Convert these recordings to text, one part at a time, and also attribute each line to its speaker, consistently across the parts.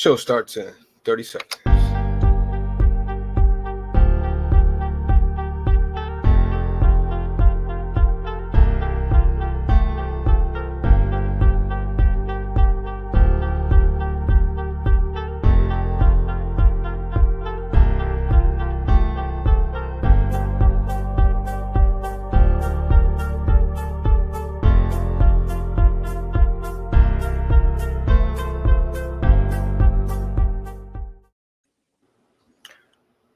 Speaker 1: Show starts in 30 seconds.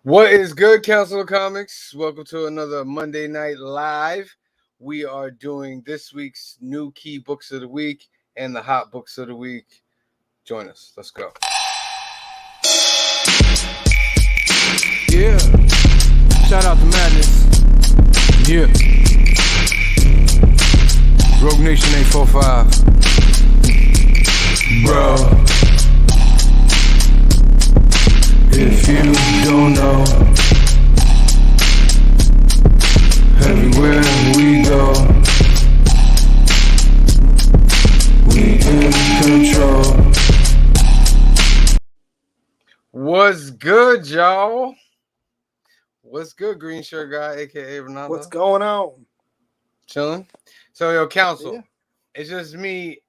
Speaker 1: What is good, Council of Comics? Welcome to another Monday Night Live. We are doing this week's new key books of the week and the hot books of the week. Join us. Let's go.
Speaker 2: Yeah. Shout out to Madness. Yeah. Rogue Nation 845. Bro. If you don't know, everywhere we go, we in control.
Speaker 1: What's good, y'all? What's good, Green Shirt Guy, aka Ronaldo?
Speaker 3: What's going on?
Speaker 1: Chilling. So, yo, Council,
Speaker 3: Yeah.
Speaker 1: it's just me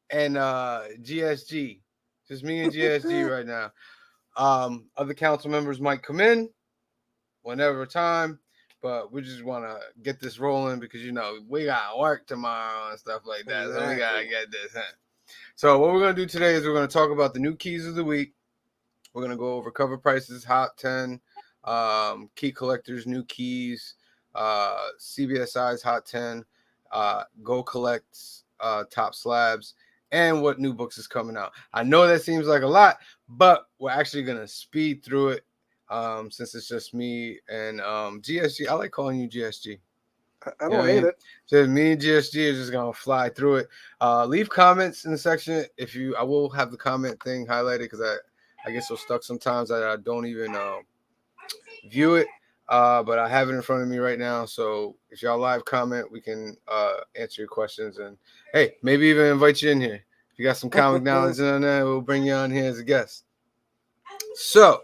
Speaker 1: and GSG. Just me and GSG right now. Other council members might come in whenever time, but we just want to get this rolling because we got work tomorrow and stuff like that. Exactly. So we gotta get this. So what we're gonna do today is we're gonna talk about the new keys of the week. We're gonna go over cover prices, hot 10, key collectors, new keys, CBSI's hot 10, go collects, top slabs, and what new books is coming out. I know that seems like a lot, but we're actually going to speed through it since it's just me and GSG. I like calling you GSG.
Speaker 3: I don't hate it.
Speaker 1: So me and GSG are just going to fly through it. Leave comments in the section. I will have the comment thing highlighted because I get so stuck sometimes that I don't even view it. But I have it in front of me right now. So if y'all live comment, we can answer your questions and hey, maybe even invite you in here. If you got some comic knowledge on there, we'll bring you on here as a guest. So,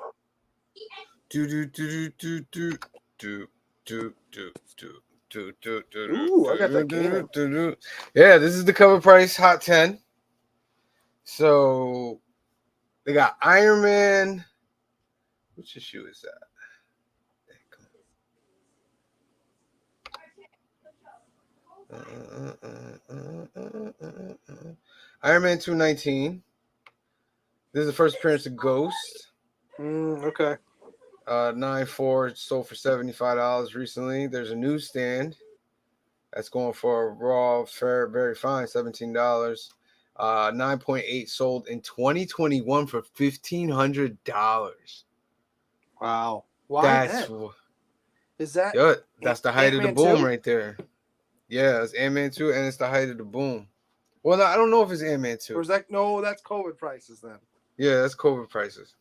Speaker 3: Ooh, I got that can.
Speaker 1: Yeah, this is the cover price hot 10. So they got Iron Man. Which issue is that? Iron Man 219. This is the first appearance of Ghost.
Speaker 3: Okay.
Speaker 1: 9.4 sold for $75 recently. There's a newsstand that's going for a raw, fair, very fine, $17. 9.8 sold in 2021 for $1,500.
Speaker 3: Wow. Why? Is that?
Speaker 1: Good. That's the height
Speaker 3: Ant-Man
Speaker 1: of the boom
Speaker 3: 2?
Speaker 1: right there. Yeah, it's Ant-Man 2, and it's the height of the boom. Well, no, I don't know if it's Ant-Man 2.
Speaker 3: Or is that no? That's COVID prices then.
Speaker 1: Yeah, that's COVID prices.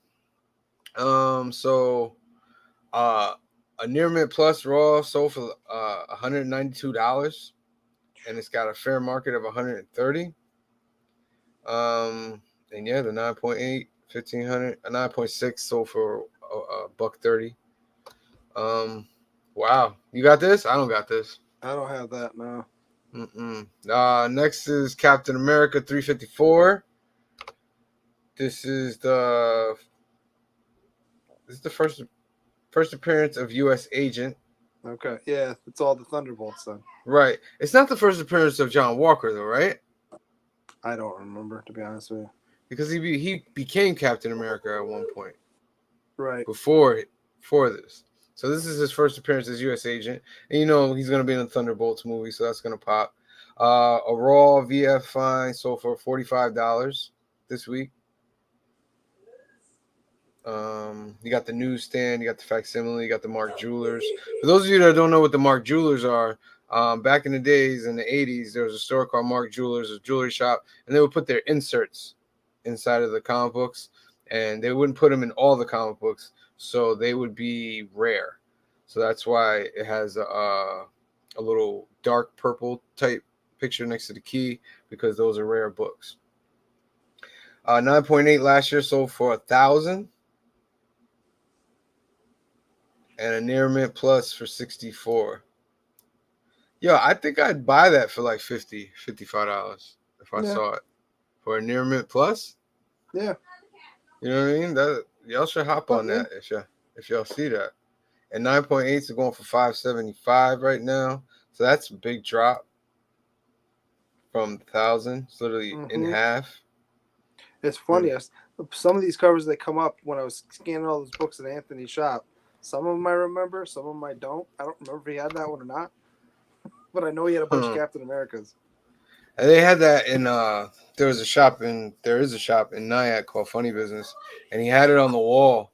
Speaker 1: So, a Near Mint Plus Raw sold for $192, and it's got a fair market of $130. And yeah, the 9.8, $1,500, a 9.6 sold for $130. Wow, you got this? I don't got this.
Speaker 3: I don't have that now.
Speaker 1: Next is Captain America 354. This is the first appearance of U.S. Agent.
Speaker 3: Okay, yeah, it's all the Thunderbolts then.
Speaker 1: Right. It's not the first appearance of John Walker though, right?
Speaker 3: I don't remember, to be honest with you.
Speaker 1: Because he became Captain America at one point.
Speaker 3: Right.
Speaker 1: Before this. So this is his first appearance as U.S. Agent. And he's going to be in the Thunderbolts movie, so that's going to pop. A Raw VF fine sold for $45 this week. You got the newsstand, you got the facsimile, you got the Mark Jewelers. For those of you that don't know what the Mark Jewelers are, back in the days, in the 80s, there was a store called Mark Jewelers, a jewelry shop, and they would put their inserts inside of the comic books, and they wouldn't put them in all the comic books, so they would be rare. So that's why it has a little dark purple type picture next to the key, because those are rare books. 9.8 last year sold for 1,000, and a near mint plus for 64. Yo, I think I'd buy that for like $55 if I
Speaker 3: Yeah.
Speaker 1: saw it for a near mint plus.
Speaker 3: Yeah.
Speaker 1: You know what I mean? That y'all should hop on
Speaker 3: Yeah.
Speaker 1: that if y'all see that. And 9.8s are going for 575 right now, so that's a big drop from 1,000. It's literally in
Speaker 3: Mm-hmm.
Speaker 1: half.
Speaker 3: It's funny. Some of these covers that come up when I was scanning all those books at Anthony's shop. Some of them I remember, some of them I don't. I don't remember if he had that one or not, but I know he had a bunch of Captain Americas.
Speaker 1: And they had that in there is a shop in Nyack called Funny Business, and he had it on the wall,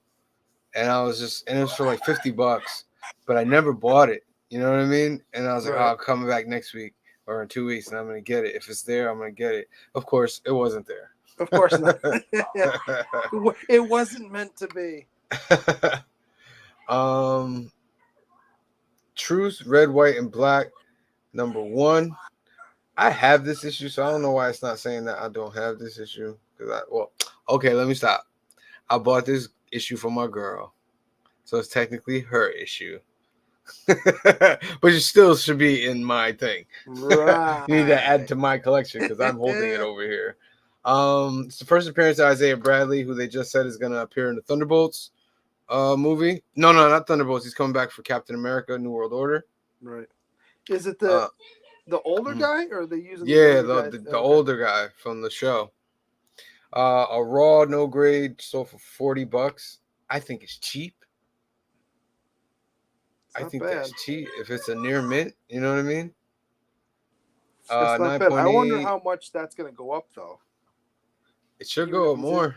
Speaker 1: and it was for like $50, but I never bought it. You know what I mean? And I was like,
Speaker 3: Right.
Speaker 1: oh, I'll come back next week or in 2 weeks, and I'm gonna get it. If it's there, I'm gonna get it. Of course, it wasn't there.
Speaker 3: Of course not. It wasn't meant to be.
Speaker 1: Truth, Red, White, and Black, #1. I have this issue, so I don't know why it's not saying that I don't have this issue. Okay, let me stop. I bought this issue for my girl, so it's technically her issue. But it still should be in my thing.
Speaker 3: Right.
Speaker 1: You need to add to my collection because I'm holding it over here. It's the first appearance of Isaiah Bradley, who they just said is going to appear in the Thunderbolts movie. No, not Thunderbolts. He's coming back for Captain America: New World Order.
Speaker 3: Right. Is it the older guy, or are they using
Speaker 1: the older guy from the show? A raw no grade sold for $40. I think it's cheap. I think that's cheap if it's a near mint. You know what I mean?
Speaker 3: It's not bad. I wonder how much that's going to go up, though.
Speaker 1: It should go up more.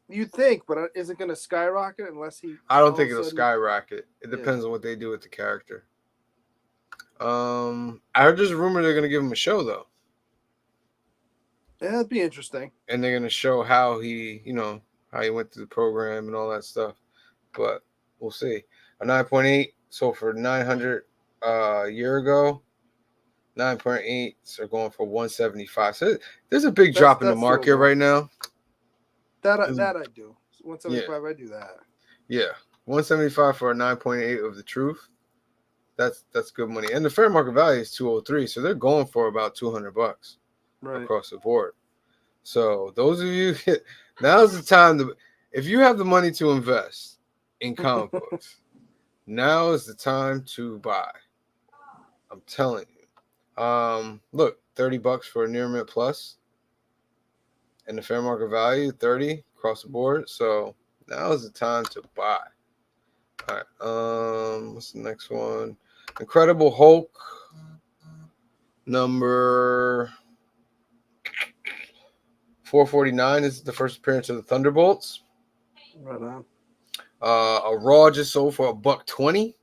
Speaker 3: You'd think, but is it going to skyrocket unless he?
Speaker 1: I don't think it'll skyrocket. It depends on what they do with the character. I heard there's a rumor they're going to give him a show, though.
Speaker 3: Yeah, that'd be interesting.
Speaker 1: And they're going to show how he went through the program and all that stuff. But we'll see. A 9.8 sold for $900 a year ago. 9.8s are going for $175. So there's a big drop in the market right now.
Speaker 3: That I do. 175, I do that.
Speaker 1: Yeah. 175 for a 9.8 of the Truth. That's good money. And the fair market value is 203, so they're going for about $200 across the board. So those of you, now's the time if you have the money to invest in comic books, now is the time to buy. I'm telling you. Look, $30 for a near mint plus, and the fair market value 30 across the board. So now is the time to buy. All right. What's the next one? Incredible Hulk number 449 is the first appearance of the Thunderbolts.
Speaker 3: Right on.
Speaker 1: A raw just sold for $120.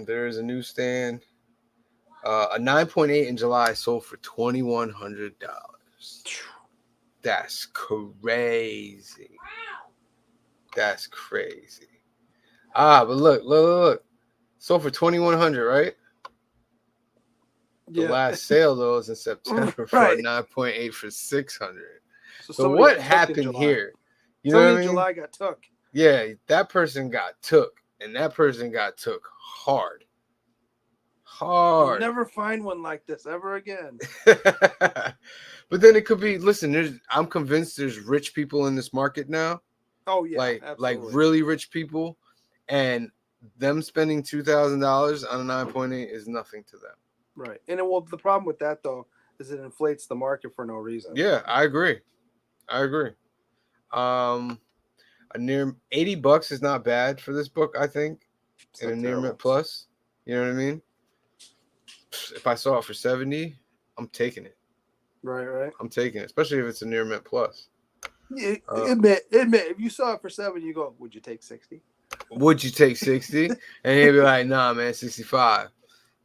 Speaker 1: There is a newsstand. A 9.8 in July sold for $2,100. That's crazy. That's crazy. But look. Sold for $2,100, right? The last sale though is in September for a 9.8 for $600. So what happened here? You know what I mean?
Speaker 3: July got took.
Speaker 1: Yeah, that person got took, and that person got took hard.
Speaker 3: You'll never find one like this ever again.
Speaker 1: But then it could be. Listen, I'm convinced there's rich people in this market now.
Speaker 3: Oh yeah,
Speaker 1: like really rich people, and them spending $2,000 on a 9.8 is nothing to them.
Speaker 3: Right, and the problem with that though is it inflates the market for no reason.
Speaker 1: Yeah, I agree. A near $80 is not bad for this book, I think. In a near mint plus, you know what I mean? If I saw it for 70, I'm taking it.
Speaker 3: Right.
Speaker 1: I'm taking it, especially if it's a near mint plus.
Speaker 3: Yeah, admit, if you saw it for 70, you go, would you take 60?
Speaker 1: Would you take 60? And he'd be like, nah, man, 65.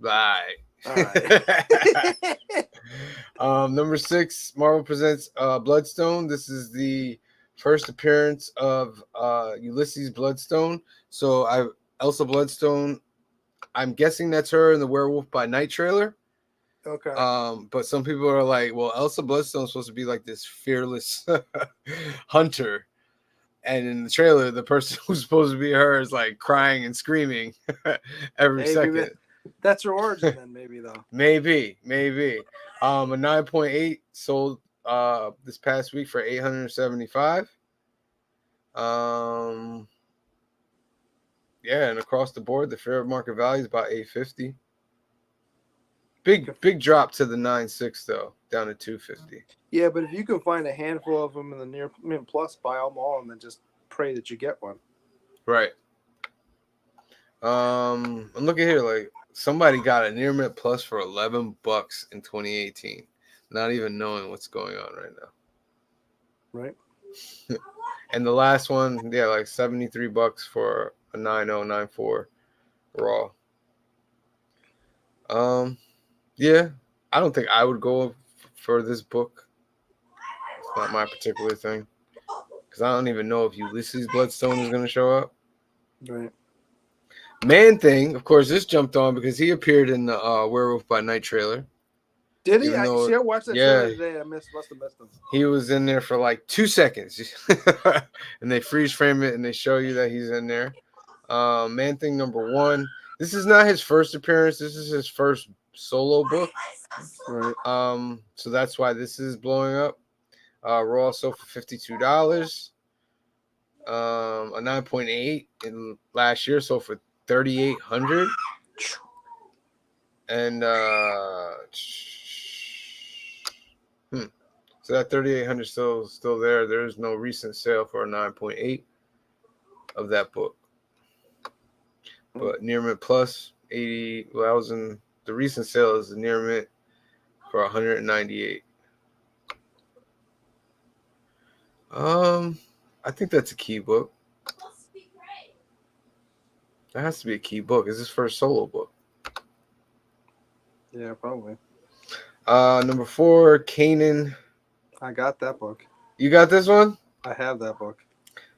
Speaker 1: Bye.
Speaker 3: All right.
Speaker 1: Number 6, Marvel presents Bloodstone. This is the first appearance of Ulysses Bloodstone. So Elsa Bloodstone, I'm guessing that's her in the Werewolf by Night trailer.
Speaker 3: Okay.
Speaker 1: But some people are like, well, Elsa Bloodstone's supposed to be like this fearless hunter. And in the trailer, the person who's supposed to be her is like crying and screaming every
Speaker 3: Maybe
Speaker 1: second.
Speaker 3: that's her origin then, maybe though.
Speaker 1: Maybe. A 9.8 sold this past week for $875. Yeah, and across the board, the fair market value is about $850. Big drop to the 9.6 though, down to $250.
Speaker 3: Yeah, but if you can find a handful of them in the near mint plus, buy them all and then just pray that you get one.
Speaker 1: Right. And look at here, like somebody got a near mint plus for $11 in 2018, not even knowing what's going on right now.
Speaker 3: Right.
Speaker 1: And the last one, yeah, like $73 for a 9094 raw. Yeah, I don't think I would go for this book. It's not my particular thing because I don't even know if Ulysses Bloodstone is going to show up.
Speaker 3: Right.
Speaker 1: Man Thing, of course, this jumped on because he appeared in the Werewolf by Night trailer.
Speaker 3: Did he?
Speaker 1: Even
Speaker 3: I watched that trailer today. I must have missed him.
Speaker 1: He was in there for like 2 seconds, and they freeze frame it and they show you that he's in there. Man Thing #1. This is not his first appearance. This is his first solo book.
Speaker 3: Right.
Speaker 1: So that's why this is blowing up. Raw sold for $52. A 9.8 in last year sold for $3,800. And so that 3,800 still there. There is no recent sale for a 9.8 of that book. But near mint plus 80. Well, that was in the recent sale is the near mint for 198. I think that's a key book. That has to be a key book. Is this first solo book?
Speaker 3: Yeah, probably.
Speaker 1: #4, Kanan.
Speaker 3: I got that book.
Speaker 1: You got this one?
Speaker 3: I have that book.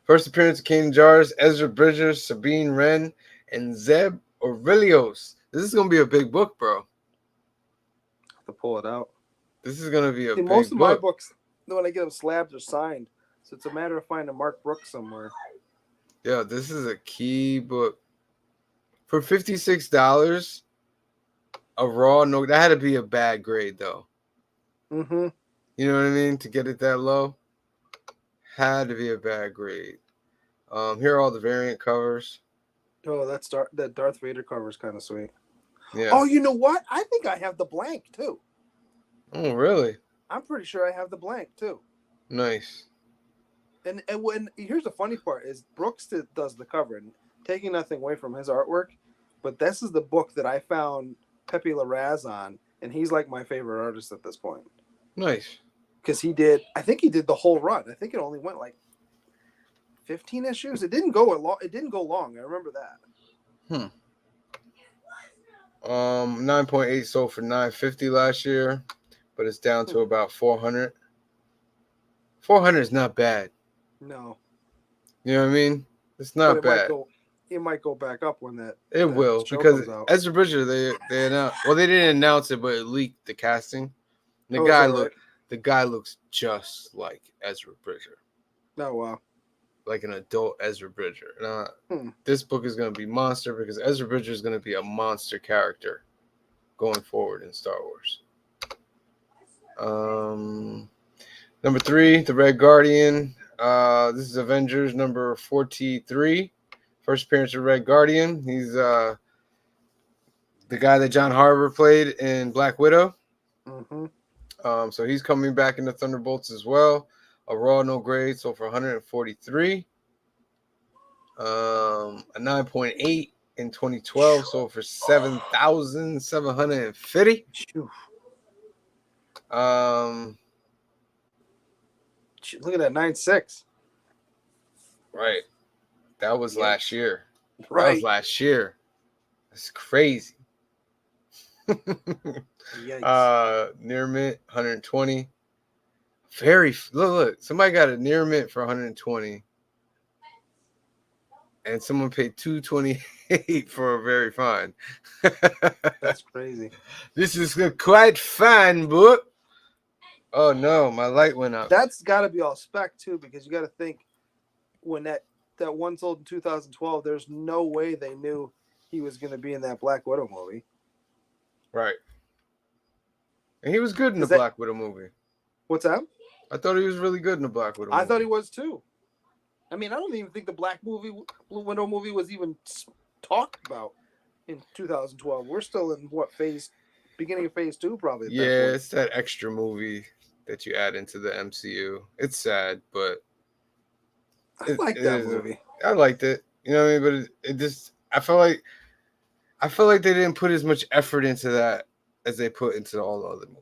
Speaker 1: First appearance of Kanan Jarrus, Ezra Bridgers, Sabine Wren, and Zeb Aurelios. This is gonna be a big book, bro.
Speaker 3: I have to pull it out.
Speaker 1: This is gonna be a big book.
Speaker 3: Most of my books, when I get them slabbed, are signed. So it's a matter of finding Mark Brooks somewhere.
Speaker 1: Yeah, this is a key book. For $56, a raw no, that had to be a bad grade though.
Speaker 3: Mm-hmm.
Speaker 1: You know what I mean? To get it that low, had to be a bad grade. Here are all the variant covers.
Speaker 3: Oh, that Darth Vader cover is kind of sweet.
Speaker 1: Yeah.
Speaker 3: Oh, you know what? I think I have the blank too.
Speaker 1: Oh, really?
Speaker 3: I'm pretty sure I have the blank too.
Speaker 1: Nice.
Speaker 3: And when here's the funny part is Brooks does the cover, and taking nothing away from his artwork, but this is the book that I found Pepe Larraz on, and he's like my favorite artist at this point.
Speaker 1: Nice.
Speaker 3: Because I think he did the whole run. I think it only went like 15 issues. It didn't go long. I remember that.
Speaker 1: 9.8 sold for $950 last year, but it's down to about 400. 400 is not bad.
Speaker 3: No.
Speaker 1: You know what I mean? It's not bad.
Speaker 3: It might go back up when that.
Speaker 1: It will, because Ezra Bridger, they announced. Well, they didn't announce it, but it leaked the casting. The guy looks just like Ezra Bridger.
Speaker 3: Oh wow.
Speaker 1: Like an adult Ezra Bridger. This book is going to be monster because Ezra Bridger is going to be a monster character going forward in Star Wars. #3, The Red Guardian. This is Avengers number 43. First appearance of Red Guardian. He's the guy that John Harbour played in Black Widow.
Speaker 3: Mm-hmm.
Speaker 1: So he's coming back in the Thunderbolts as well. A raw no grade, so for 143. A 9.8 in 2012, so for 7,750.
Speaker 3: Look at that 9.6.
Speaker 1: Right. That was last year.
Speaker 3: Right.
Speaker 1: That was last year. That's crazy. Near mint 120. Look, somebody got a near mint for 120. and someone paid $2.28 for a very fine.
Speaker 3: That's crazy.
Speaker 1: This is a quite fine book. Oh no, my light went out.
Speaker 3: That's got to be all spec too, because you got to think when that one sold in 2012, there's no way they knew he was going to be in that Black Widow movie.
Speaker 1: Right. And he was good in the
Speaker 3: Is that
Speaker 1: Black Widow movie.
Speaker 3: what's that?
Speaker 1: I thought he was really good in the Black Widow movie.
Speaker 3: I thought he was too. I mean, I don't even think the Blue Widow movie was even talked about in 2012. We're still in what phase? Beginning of phase 2, probably. At
Speaker 1: Yeah,
Speaker 3: that point.
Speaker 1: it's that extra movie that you add into the MCU. It's sad, but
Speaker 3: I like that movie.
Speaker 1: I liked it. You know what I mean? But it just I felt like they didn't put as much effort into that as they put into all the other movies.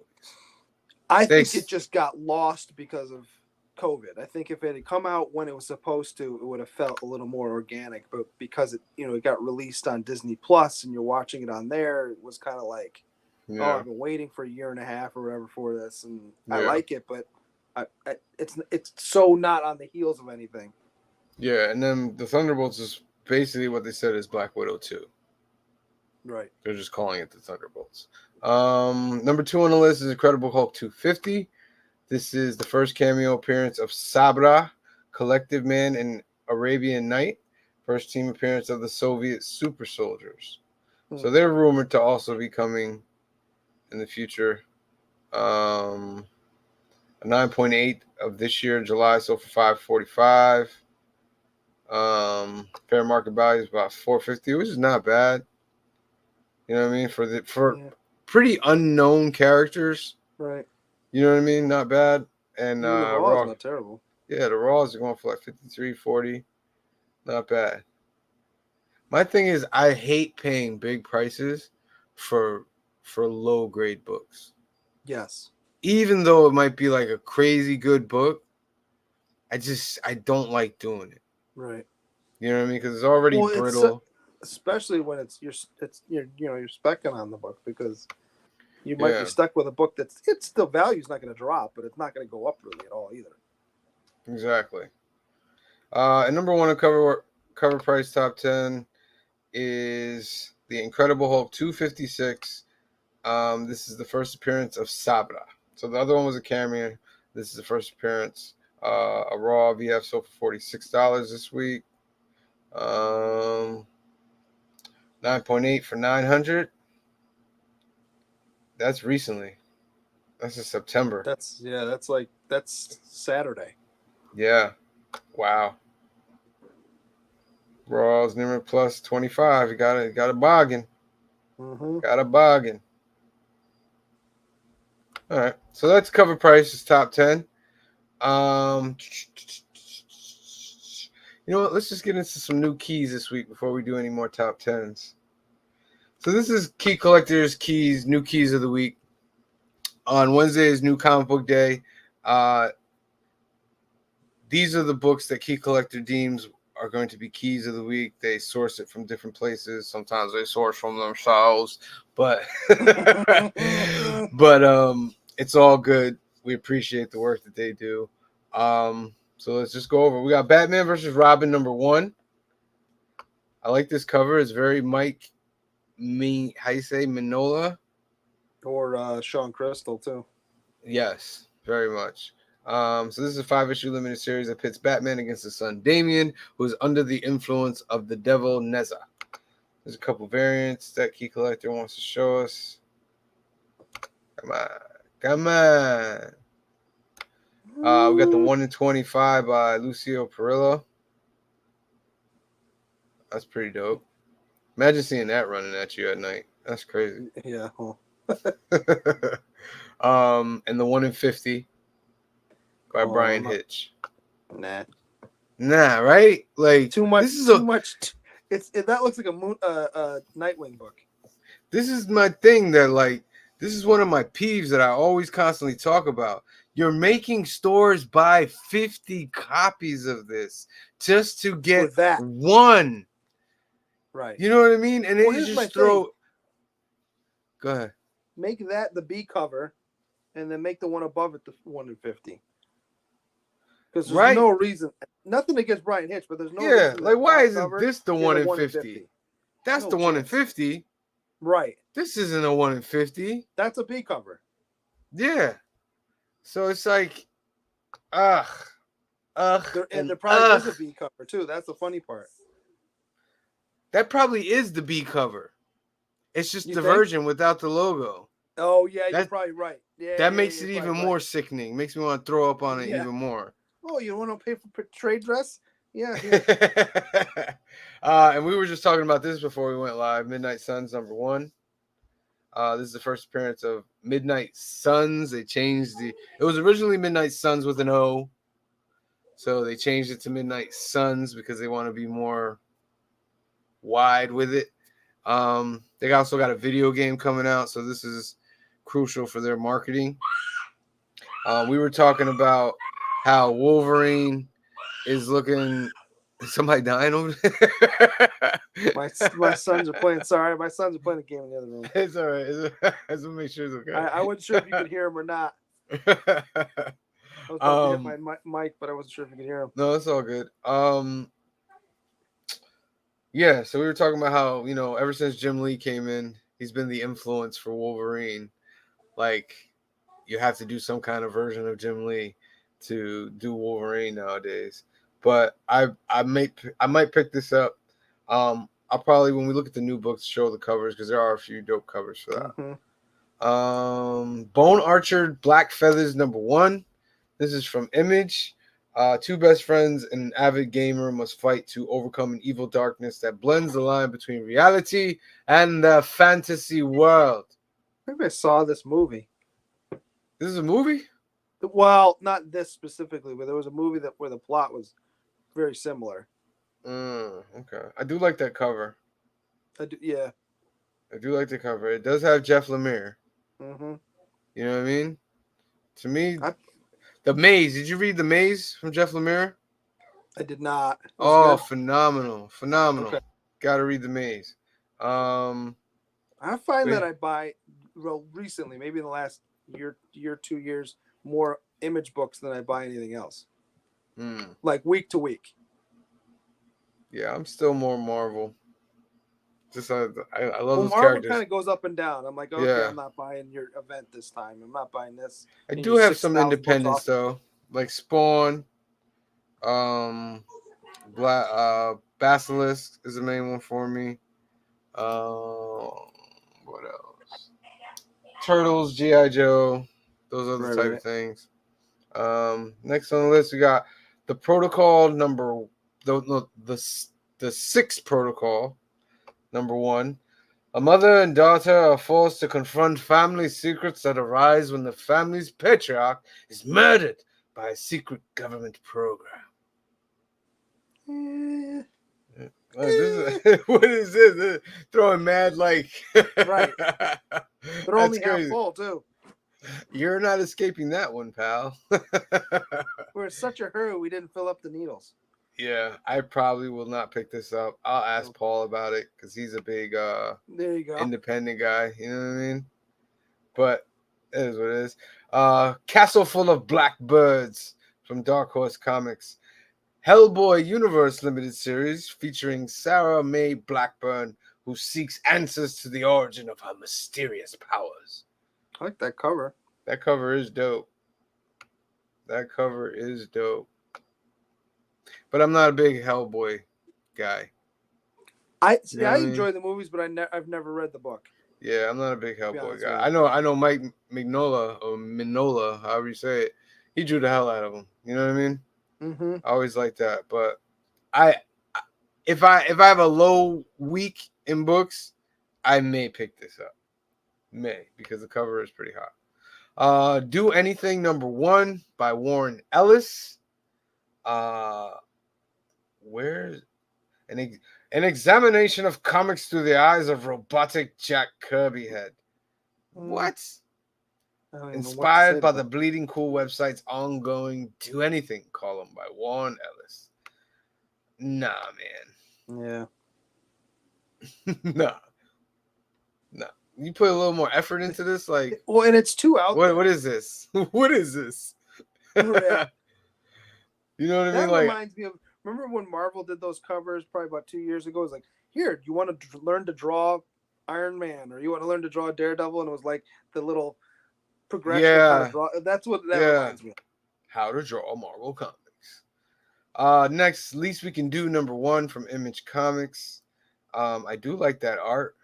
Speaker 3: I think it just got lost because of COVID. I think if it had come out when it was supposed to, it would have felt a little more organic. But because it got released on Disney Plus and you're watching it on there, it was kind of like, oh, I've been waiting for a year and a half or whatever for this, and I like it, but it's so not on the heels of anything.
Speaker 1: Yeah, and then the Thunderbolts is basically what they said is Black Widow 2.
Speaker 3: Right.
Speaker 1: They're just calling it the Thunderbolts. Number 2 on the list is Incredible Hulk 250. This is the first cameo appearance of Sabra, Collective Man, and Arabian Night. First team appearance of the Soviet super soldiers. So they're rumored to also be coming in the future. A 9.8 of this year, July, so for $5.45. Fair market value is about $4.50, which is not bad. You know what I mean? For pretty unknown characters.
Speaker 3: Right.
Speaker 1: You know what I mean? Not bad. And
Speaker 3: the Raw is not terrible.
Speaker 1: Yeah, the Raws are going for like $53.40. Not bad. My thing is, I hate paying big prices for low grade books.
Speaker 3: Yes.
Speaker 1: Even though it might be like a crazy good book, I don't like doing it.
Speaker 3: Right.
Speaker 1: You know what I mean? Because it's already brittle.
Speaker 3: Especially when you're speccing on the book, because you might be stuck with a book it's still value's not going to drop, but it's not going to go up really at all either.
Speaker 1: Exactly. And number 1 on cover price top 10 is the Incredible Hulk 256. This is the first appearance of Sabra. So the other one was a cameo. This is the first appearance. A raw VF sold for $46 this week. 9.8 for $900. That's recently. That's in September.
Speaker 3: That's Saturday.
Speaker 1: Yeah. Wow. Raw's number plus 25. You got a bargain.
Speaker 3: Mm-hmm.
Speaker 1: Got a bargain. All right. So that's cover prices top 10. You know what? Let's just get into some new keys this week before we do any more top 10s. So this is Key Collector's Keys, new keys of the week. On Wednesday is New Comic Book Day. These are the books that Key Collector deems are going to be keys of the week. They source it from different places. Sometimes they source from themselves, but it's all good. We appreciate the work that they do. So let's just go over. We got Batman versus Robin number 1. I like this cover. It's very how you say, Minola?
Speaker 3: Or Sean Crystal too.
Speaker 1: Yes, very much. So this is a 5-issue limited series that pits Batman against his son Damian, who is under the influence of the devil Neza. There's a couple variants that Key Collector wants to show us. Come on. We got the 1 in 25 by Lucio Perillo. That's pretty dope. Imagine seeing that running at you at night. That's crazy.
Speaker 3: Yeah.
Speaker 1: And the 1 in 50 by Brian Hitch.
Speaker 3: Nah,
Speaker 1: right? Like
Speaker 3: too much.
Speaker 1: This is
Speaker 3: too much. That looks like a Nightwing book.
Speaker 1: This is my thing that this is one of my peeves that I always constantly talk about. You're making stores buy 50 copies of this just to get one.
Speaker 3: Right.
Speaker 1: You know what I mean? And then you just throw.
Speaker 3: Thing.
Speaker 1: Go ahead.
Speaker 3: Make that the B cover, and then make the one above it the 1 in 50. Because there's
Speaker 1: Right?
Speaker 3: no reason. Nothing against Brian Hitch, but there's no
Speaker 1: Yeah,
Speaker 3: reason.
Speaker 1: like
Speaker 3: that
Speaker 1: why
Speaker 3: that
Speaker 1: isn't
Speaker 3: cover
Speaker 1: this the
Speaker 3: is
Speaker 1: 1
Speaker 3: a
Speaker 1: in
Speaker 3: 1 in
Speaker 1: 50? That's
Speaker 3: No
Speaker 1: the 1 in
Speaker 3: chance.
Speaker 1: 50.
Speaker 3: Right.
Speaker 1: This isn't a 1 in 50.
Speaker 3: That's a B cover.
Speaker 1: Yeah. So it's like, ugh,
Speaker 3: There probably is a B cover too. That's the funny part.
Speaker 1: That probably is the B cover. It's just
Speaker 3: You
Speaker 1: the
Speaker 3: think?
Speaker 1: version without the logo.
Speaker 3: Oh yeah, you're
Speaker 1: That
Speaker 3: probably right. Yeah,
Speaker 1: that
Speaker 3: yeah,
Speaker 1: makes
Speaker 3: you're
Speaker 1: it
Speaker 3: probably
Speaker 1: even
Speaker 3: right.
Speaker 1: more sickening. Makes me want to throw up on it
Speaker 3: Yeah.
Speaker 1: even more.
Speaker 3: Oh, you want to pay for trade dress? Yeah. Here.
Speaker 1: And we were just talking about this before we went live. Midnight Suns #1. This is the first appearance of Midnight Suns. They changed it was originally Midnight Suns with an O. So they changed it to Midnight Suns because they want to be more wide with it. They also got a video game coming out, so this is crucial for their marketing. We were talking about how Wolverine is looking. Is somebody dying over there?
Speaker 3: My sons are playing. Sorry, my sons are playing a game in the other room.
Speaker 1: It's all right. I just want to make sure it's okay.
Speaker 3: I wasn't sure if you could hear him or not. I was about to hit my mic, but I wasn't sure if you could hear him.
Speaker 1: No, it's all good. Yeah, so we were talking about how, ever since Jim Lee came in, he's been the influence for Wolverine. Like, you have to do some kind of version of Jim Lee to do Wolverine nowadays. But I might pick this up. I'll probably, when we look at the new books, show the covers because there are a few dope covers for that.
Speaker 3: Mm-hmm.
Speaker 1: Bone Archer Black Feathers #1. This is from Image. Two best friends and an avid gamer must fight to overcome an evil darkness that blends the line between reality and the fantasy world.
Speaker 3: Maybe I saw this movie.
Speaker 1: This is a movie?
Speaker 3: Well, not this specifically, but there was a movie where the plot was very similar.
Speaker 1: Okay. I do like that cover.
Speaker 3: Yeah.
Speaker 1: I do like the cover. It does have Jeff Lemire.
Speaker 3: Mm-hmm.
Speaker 1: You know what I mean? To me, The Maze. Did you read The Maze from Jeff Lemire?
Speaker 3: I did not.
Speaker 1: Oh, phenomenal.
Speaker 3: Okay.
Speaker 1: Got to read The Maze.
Speaker 3: I find that I buy recently, maybe in the last year, 2 years, more Image books than I buy anything else. Like week to week.
Speaker 1: Yeah, I'm still more Marvel. Just I love those
Speaker 3: Marvel
Speaker 1: characters.
Speaker 3: kind of goes up and down. I'm like, okay,
Speaker 1: Yeah.
Speaker 3: I'm not buying your event this time. I'm not buying this.
Speaker 1: I do have some independents though, like Spawn. Basilisk is the main one for me. What else? Turtles, G.I. Joe, those other type of things. Next on the list we got the Protocol the Sixth Protocol #1. A mother and daughter are forced to confront family secrets that arise when the family's patriarch is murdered by a secret government program. What is this? Throwing mad like
Speaker 3: right. They're only half full too.
Speaker 1: You're not escaping that one, pal.
Speaker 3: We're in such a hurry we didn't fill up the needles.
Speaker 1: Yeah, I probably will not pick this up. I'll ask Paul about it because he's a big
Speaker 3: there you go.
Speaker 1: independent guy. You know what I mean? But it is what it is. Castle Full of Blackbirds from Dark Horse Comics. Hellboy Universe Limited Series featuring Sarah Mae Blackburn, who seeks answers to the origin of her mysterious powers.
Speaker 3: I like that cover.
Speaker 1: That cover is dope. But I'm not a big Hellboy guy.
Speaker 3: I enjoy the movies, but I've never read the book.
Speaker 1: Yeah, I'm not a big Hellboy guy. I know Mike Mignola or Minola, however you say it. He drew the hell out of him. You know what I mean?
Speaker 3: Mm-hmm.
Speaker 1: I always like that. But if I have a low week in books, I may pick this up. Because the cover is pretty hot. Do Anything #1 by Warren Ellis. Where's an examination of comics through the eyes of robotic Jack Kirby head. What? Inspired by the Bleeding Cool website's ongoing Do Anything column by Warren Ellis. Nah, man.
Speaker 3: Yeah.
Speaker 1: Nah. You put a little more effort into this, like.
Speaker 3: Well, and it's 2 out there.
Speaker 1: What is this? What is this? You know what I
Speaker 3: That
Speaker 1: mean? Like,
Speaker 3: reminds me of. Remember when Marvel did those covers probably about 2 years ago? It was like, here, you want to learn to draw Iron Man, or you want to learn to draw Daredevil, and it was like the little progression of how to
Speaker 1: yeah,
Speaker 3: draw. That's what that
Speaker 1: yeah.
Speaker 3: reminds me of.
Speaker 1: How to draw Marvel comics. Next, Least We Can Do, #1 from Image Comics. I do like that art.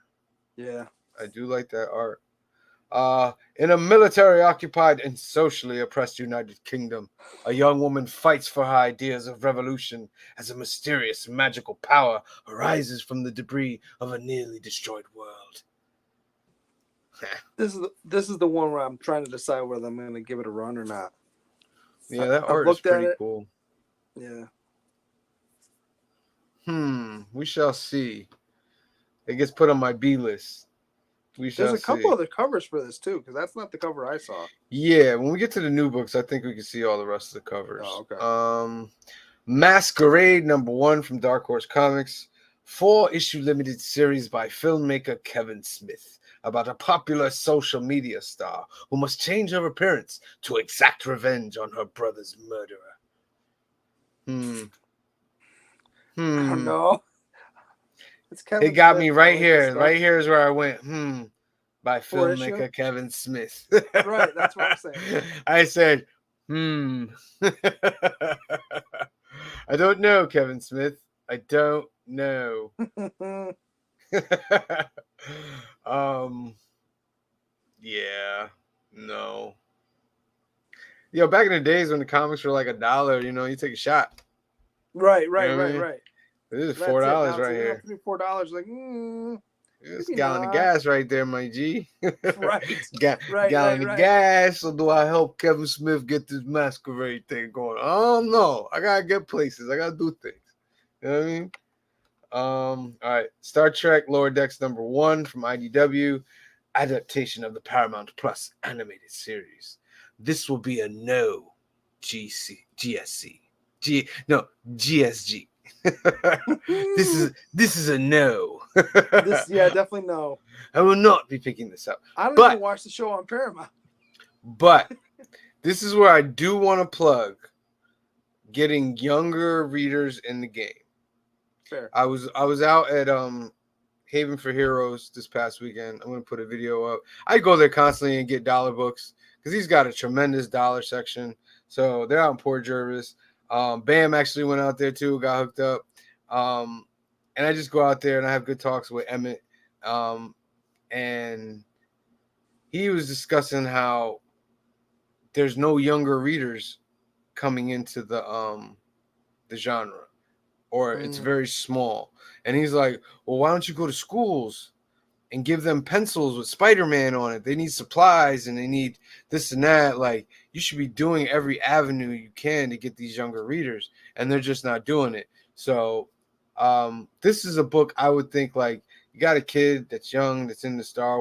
Speaker 3: Yeah.
Speaker 1: I do like that art. In a military occupied and socially oppressed United Kingdom, a young woman fights for her ideas of revolution as a mysterious magical power arises from the debris of a nearly destroyed world.
Speaker 3: This is the one where I'm trying to decide whether I'm going to give it a run or not.
Speaker 1: Yeah, that
Speaker 3: I've
Speaker 1: art is
Speaker 3: looked at
Speaker 1: pretty
Speaker 3: it.
Speaker 1: cool.
Speaker 3: Yeah.
Speaker 1: We shall see. It gets put on my B list. We
Speaker 3: There's
Speaker 1: shall
Speaker 3: a couple
Speaker 1: see.
Speaker 3: other covers for this too, because that's not the cover I saw.
Speaker 1: Yeah, when we get to the new books, I think we can see all the rest of the covers.
Speaker 3: Oh, okay.
Speaker 1: Masquerade #1 from Dark Horse Comics, 4-issue limited series by filmmaker Kevin Smith about a popular social media star who must change her appearance to exact revenge on her brother's murderer.
Speaker 3: I don't know. It's Kevin
Speaker 1: It got
Speaker 3: Smith.
Speaker 1: me
Speaker 3: I
Speaker 1: right
Speaker 3: like
Speaker 1: here.
Speaker 3: this stuff.
Speaker 1: Right here is where I went, by
Speaker 3: 4-issue?
Speaker 1: filmmaker Kevin Smith.
Speaker 3: Right, that's what I'm saying.
Speaker 1: I said, I don't know, Kevin Smith. I don't know. Yeah, no. Back in the days when the comics were like $1, you take a shot.
Speaker 3: Right.
Speaker 1: You know what I mean?
Speaker 3: Right.
Speaker 1: This is
Speaker 3: That's
Speaker 1: $4
Speaker 3: it. Now it's
Speaker 1: right
Speaker 3: like,
Speaker 1: here.
Speaker 3: $4. Like,
Speaker 1: It's
Speaker 3: maybe
Speaker 1: gallon of
Speaker 3: not.
Speaker 1: gas right there, my G.
Speaker 3: Right.
Speaker 1: Gallon of gas. So do I help Kevin Smith get this Masquerade thing going? I don't know. I gotta get places. I gotta do things. You know what I mean? All right. Star Trek Lower Decks #1 from IDW, adaptation of the Paramount Plus animated series. This will be a no GSG. This is a no.
Speaker 3: Definitely no.
Speaker 1: I will not be picking this up.
Speaker 3: I don't even watch the show on Paramount.
Speaker 1: But this is where I do want to plug getting younger readers in the game.
Speaker 3: Fair.
Speaker 1: I was out at Haven for Heroes this past weekend. I'm gonna put a video up. I go there constantly and get dollar books because he's got a tremendous dollar section. So they're out in Port Jervis. Bam actually went out there too, got hooked up. And I just go out there and I have good talks with Emmett. And he was discussing how there's no younger readers coming into the genre, or it's very small. And he's like, well, why don't you go to schools and give them pencils with Spider-Man on it? They need supplies and they need this and that. Like, you should be doing every avenue you can to get these younger readers, and they're just not doing it. So this is a book I would think, like, you got a kid that's young, that's in the Star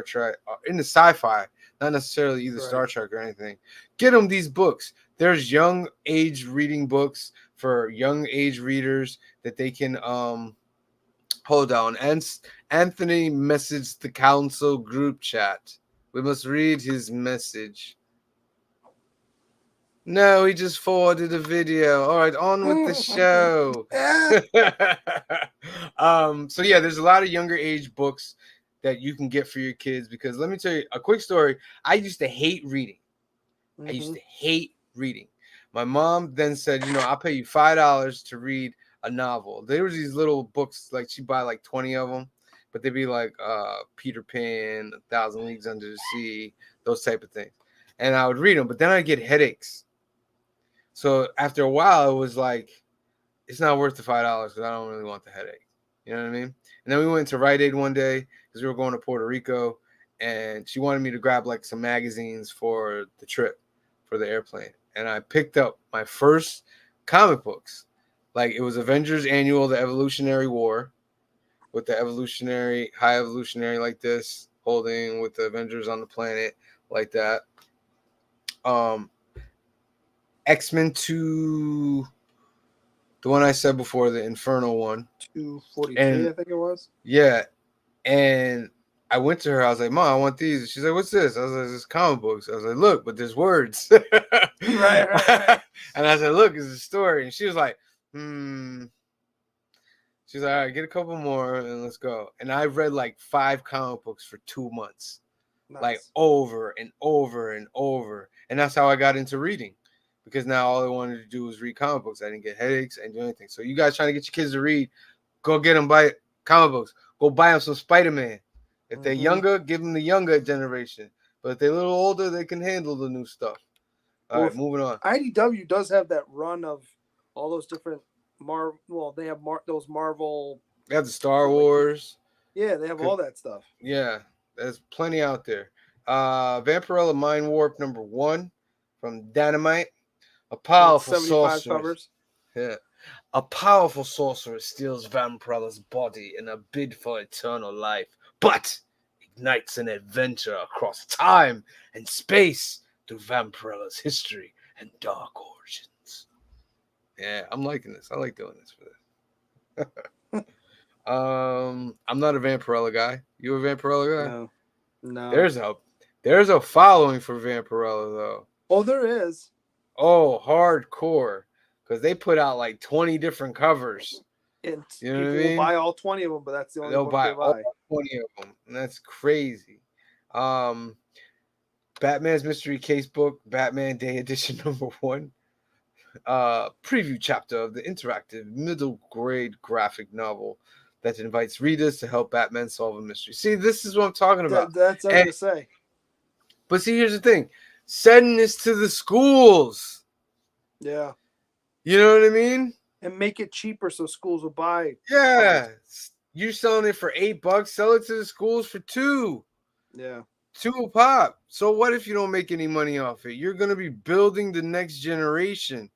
Speaker 1: Trek, in the sci-fi, not necessarily either Star Trek or anything. Get them these books. There's young age reading books for young age readers that they can hold on. And Anthony messaged the council group chat. We must read his message. No, he just forwarded a video. All right, on with the show. So yeah, there's a lot of younger age books that you can get for your kids, because let me tell you a quick story. I used to hate reading. I used to hate reading. My mom then said, I'll pay you $5 to read a novel. There was these little books, like she'd buy like 20 of them, but they'd be like Peter Pan, 1,000 Leagues Under the Sea, those type of things. And I would read them, but then I'd get headaches. So after a while, it was like, it's not worth the $5 because I don't really want the headache. You know what I mean? And then we went to Rite Aid one day because we were going to Puerto Rico, and she wanted me to grab like some magazines for the trip, for the airplane. And I picked up my first comic books. Like, it was Avengers Annual, the Evolutionary War, with the high evolutionary like this, holding with the Avengers on the planet like that. X-Men 2, the one I said before, the Infernal one.
Speaker 3: 243, I think it was.
Speaker 1: Yeah. And I went to her. I was like, Mom, I want these. She's like, what's this? I was like, it's comic books. I was like, look, but there's words.
Speaker 3: Right.
Speaker 1: And I said, look, it's a story. And she was like, hmm. She's like, all right, get a couple more and let's go. And I read like 5 comic books for 2 months, like
Speaker 3: Nice.
Speaker 1: over and over and over. And that's how I got into reading, because now all I wanted to do was read comic books. I didn't get headaches. I didn't do anything. So you guys trying to get your kids to read, go get them buy comic books. Go buy them some Spider-Man. If they're younger, give them the younger generation. But if they're a little older, they can handle the new stuff. All right, moving on.
Speaker 3: IDW does have that run of all those different they have those Marvel.
Speaker 1: They have the Star Wars.
Speaker 3: Yeah, they have all that stuff.
Speaker 1: Yeah, there's plenty out there. Vampirella Mind Warp #1 from Dynamite. A powerful
Speaker 3: 75
Speaker 1: sorceress.
Speaker 3: covers.
Speaker 1: Yeah. A powerful sorceress steals Vampirella's body in a bid for eternal life, but ignites an adventure across time and space through Vampirella's history and dark origins. Yeah, I'm liking this. I like doing this for this. I'm not a Vampirella guy. You a Vampirella guy?
Speaker 3: No.
Speaker 1: There's a following for Vampirella though.
Speaker 3: Oh, there is.
Speaker 1: Oh, hardcore. Because they put out like 20 different covers.
Speaker 3: And
Speaker 1: you know
Speaker 3: people
Speaker 1: what I mean?
Speaker 3: will buy all 20 of them, but that's the only
Speaker 1: They'll
Speaker 3: book
Speaker 1: buy
Speaker 3: they buy.
Speaker 1: all 20 of them. And that's crazy. Batman's Mystery Casebook, Batman Day Edition #1. Preview chapter of the interactive middle grade graphic novel that invites readers to help Batman solve a mystery. See, this is what I'm talking about.
Speaker 3: That's what I'm going to say.
Speaker 1: But see, here's the thing. Sending this to the schools.
Speaker 3: Yeah.
Speaker 1: You know what I mean?
Speaker 3: And make it cheaper so schools will buy.
Speaker 1: Yeah. You're selling it for $8. Sell it to the schools for $2.
Speaker 3: Yeah.
Speaker 1: $2 a pop. So what if you don't make any money off it? You're going to be building the next generation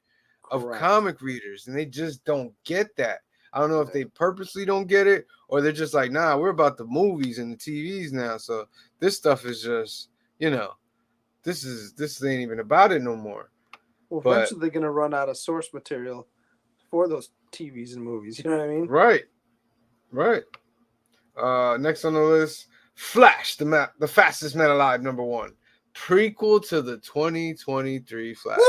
Speaker 1: of comic readers, and they just don't get that. I don't know if they purposely don't get it, or they're just like, nah, we're about the movies and the TVs now. So this stuff is just, this ain't even about it no more.
Speaker 3: Well, eventually they're gonna run out of source material for those TVs and movies. You know what I mean?
Speaker 1: Right. Next on the list, Flash, the fastest man alive #1, prequel to the 2023 Flash.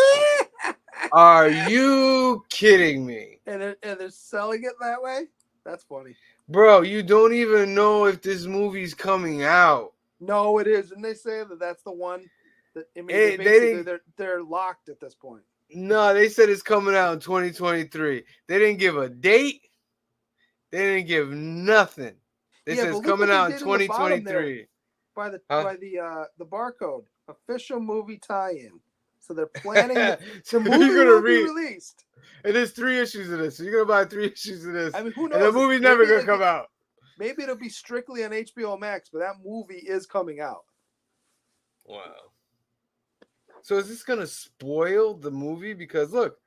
Speaker 1: Are you kidding me?
Speaker 3: And they're selling it that way? That's funny.
Speaker 1: Bro, you don't even know if this movie's coming out.
Speaker 3: No, it is. And they say that's the one that, I mean, they're locked at this point.
Speaker 1: No, they said it's coming out in 2023. They didn't give a date. They didn't give nothing. They said it's coming out in 2023.
Speaker 3: By the barcode. Official movie tie-in. So they're planning the movie will be released.
Speaker 1: It is 3 issues of this. So you're going to buy 3 issues of this.
Speaker 3: I mean, who knows?
Speaker 1: And the movie's never going to come out.
Speaker 3: Maybe it'll be strictly on HBO Max, but that movie is coming out.
Speaker 1: Wow. So is this going to spoil the movie? Because look,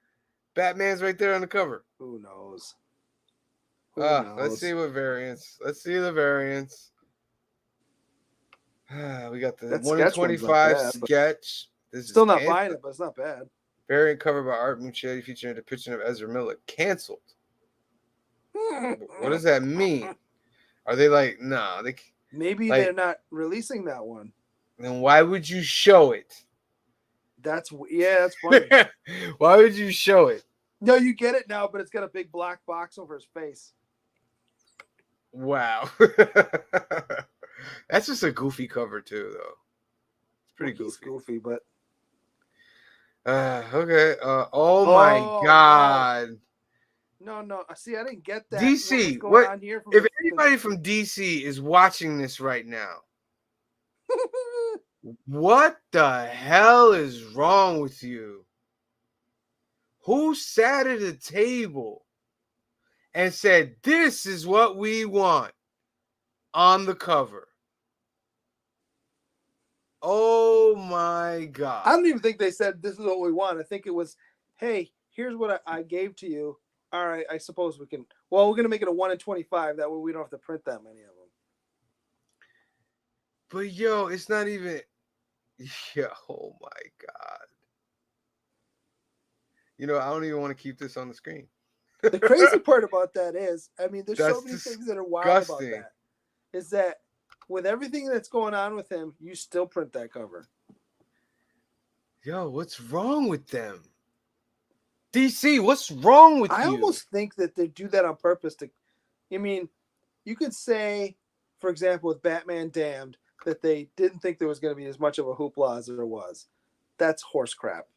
Speaker 1: Batman's right there on the cover.
Speaker 3: Who knows?
Speaker 1: Let's see what variants. Let's see the variants. We got the 1 in 25 sketch.
Speaker 3: This still not buying it, but it's not bad.
Speaker 1: Variant cover by Art Muschietti featuring a depiction of Ezra Miller. Canceled. What does that mean? Are they like, nah?
Speaker 3: Maybe they're not releasing that one.
Speaker 1: Then why would you show it?
Speaker 3: That's funny.
Speaker 1: Why would you show it?
Speaker 3: No, you get it now, but it's got a big black box over his face.
Speaker 1: Wow. That's just a goofy cover too, though. It's pretty goofy.
Speaker 3: It's goofy, but
Speaker 1: okay. Oh my God.
Speaker 3: No. See, I didn't get that.
Speaker 1: DC. If anybody from DC is watching this right now, what the hell is wrong with you? Who sat at a table and said, "This is what we want on the cover"? Oh my God.
Speaker 3: I don't even think they said this is what we want. I think it was, hey, here's what I gave to you. All right, I suppose we can. Well, we're going to make it a 1 in 25. That way we don't have to print that many of them.
Speaker 1: But yo, it's not even. Yeah, oh my God. I don't even want to keep this on the screen.
Speaker 3: The crazy part about that is, I mean, there's so many things that are wild about that. Is that with everything that's going on with him, you still print that cover.
Speaker 1: Yo, what's wrong with them? DC, what's wrong with
Speaker 3: I
Speaker 1: you?
Speaker 3: almost think that they do that on purpose to. I mean, you could say, for example, with Batman Damned, that they didn't think there was going to be as much of a hoopla as there was. That's horse crap.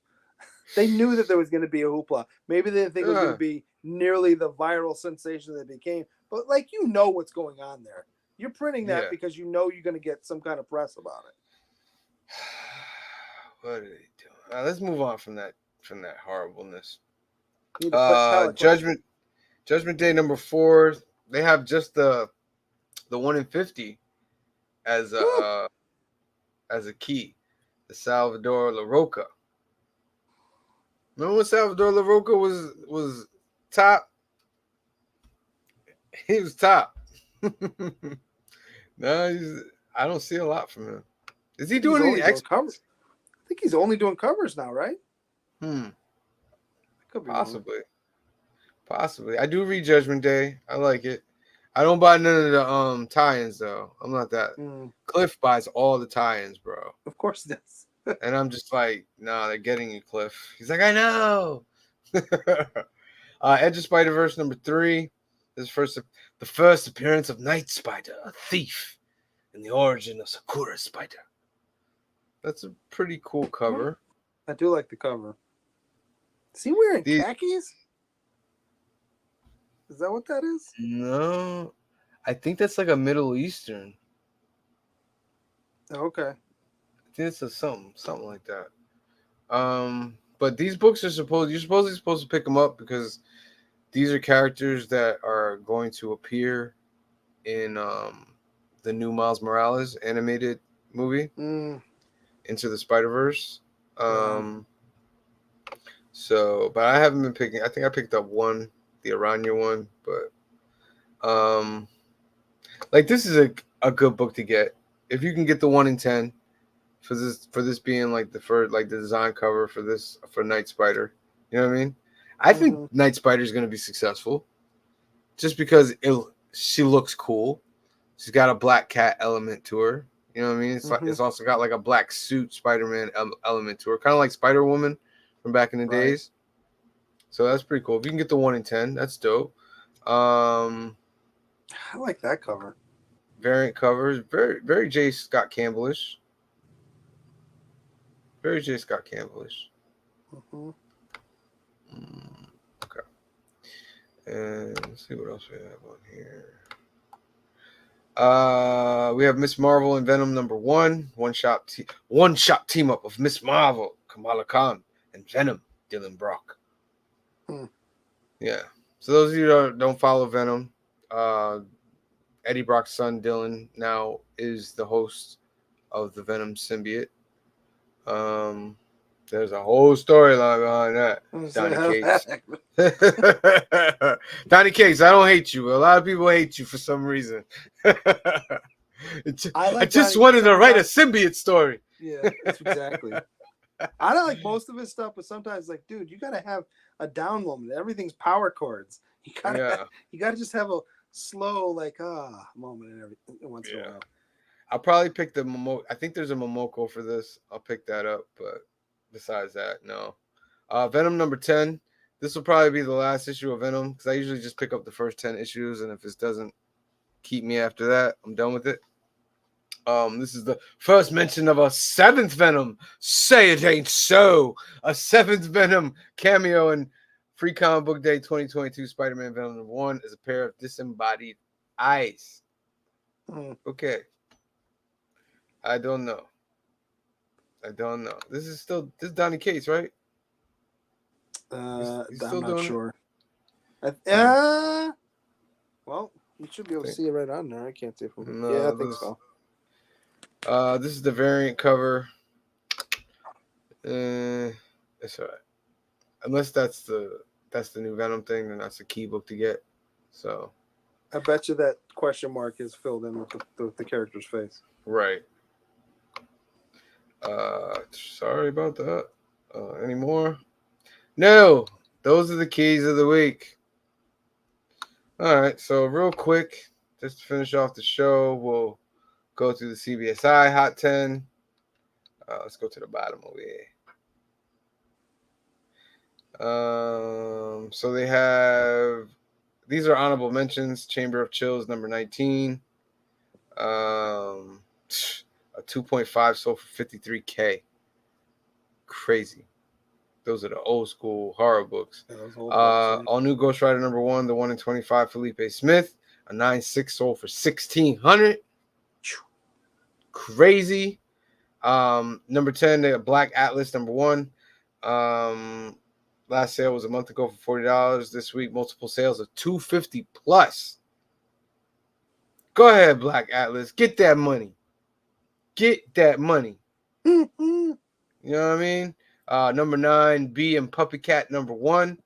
Speaker 3: They knew that there was going to be a hoopla. Maybe they didn't think it was going to be nearly the viral sensation that it became. But, like, you know what's going on there. You're printing that because you know you're going to get some kind of press about it.
Speaker 1: What are they doing? Let's move on from that horribleness. Judgment Day number 4. They have just the 1 in 50 as a key. The Salvador LaRocca. Remember when Salvador LaRocca was top? He was top. No, I don't see a lot from him. Is he doing any
Speaker 3: covers? I think he's only doing covers now, right?
Speaker 1: Could be possibly. I do read Judgment Day. I like it. I don't buy none of the tie-ins though. I'm not that. Cliff buys all the tie-ins, bro.
Speaker 3: Of course he does.
Speaker 1: And I'm just like, nah, they're getting you, Cliff. He's like, I know. Edge of Spider-Verse number 3. This is the first appearance of Night Spider, a thief, and the origin of Sakura Spider. That's a pretty cool cover.
Speaker 3: I do like the cover. Is he wearing khakis? Is that what that is?
Speaker 1: No. I think that's like a Middle Eastern.
Speaker 3: Okay.
Speaker 1: I think it's something like that. But these books are you're supposed to pick them up because these are characters that are going to appear in the new Miles Morales animated movie, Into the Spider-Verse. So, but I haven't been picking. I think I picked up one, the Aranya one, but like this is a good book to get if you can get the 1 in 10 for this being like the design cover for Night Spider. You know what I mean? I think Night Spider is going to be successful, just because she looks cool. She's got a black cat element to her. You know what I mean? It's also got like a black suit Spider-Man element to her, kind of like Spider-Woman from back in the days. So that's pretty cool. If you can get the 1 in 10, that's dope.
Speaker 3: I like that cover.
Speaker 1: Variant covers, very very J. Scott Campbellish. Very J. Scott Campbellish. Okay. And let's see what else we have on here. We have Miss Marvel and Venom number 1. One shot team up of Miss Marvel, Kamala Khan, and Venom, Dylan Brock. Yeah. So those of you that don't follow Venom, Eddie Brock's son Dylan now is the host of the Venom symbiote. There's a whole storyline behind that. Donny Cates. Donny Cates, I don't hate you. A lot of people hate you for some reason. I just wanted to write a symbiote story.
Speaker 3: Yeah, that's exactly. I don't like most of his stuff, but sometimes like, dude, you gotta have a down moment. Everything's power chords. You gotta just have a slow moment and everything once in a while.
Speaker 1: I'll probably pick the Momoko. I think there's a Momoko for this. I'll pick that up, but besides that, no. Venom number 10. This will probably be the last issue of Venom because I usually just pick up the first 10 issues, and if this doesn't keep me after that, I'm done with it. This is the first mention of a 7th Venom. Say it ain't so. A 7th Venom cameo in Free Comic Book Day 2022 Spider-Man Venom number 1 is a pair of disembodied eyes. Okay. I don't know. This is Donny Cates, right?
Speaker 3: He's I'm not sure. Well, you should be able to see it right on there. I can't see if I think so.
Speaker 1: This is the variant cover. It's all right. Unless that's the new Venom thing, then that's a key book to get. So
Speaker 3: I bet you that question mark is filled in with the character's face.
Speaker 1: Right. Sorry about that. Any more? No. Those are the keys of the week. All right. So real quick, just to finish off the show, we'll Go through the CBSI Hot 10. Let's go to the bottom over here. So they have, these are honorable mentions. Chamber of Chills, number 19. A 2.5 sold for $53K. Crazy. Those are the old school horror books.
Speaker 3: Yeah, those old books,
Speaker 1: All new Ghost Rider number 1, the 1 in 25, Felipe Smith. A 9.6 sold for $1,600. Crazy. Number 10, the Black Atlas number 1. Last sale was a month ago for $40. This week, multiple sales of $250 plus. Go ahead, Black Atlas. Get that money. Get that money. You know what I mean? Number 9, B and Puppy Cat number 1.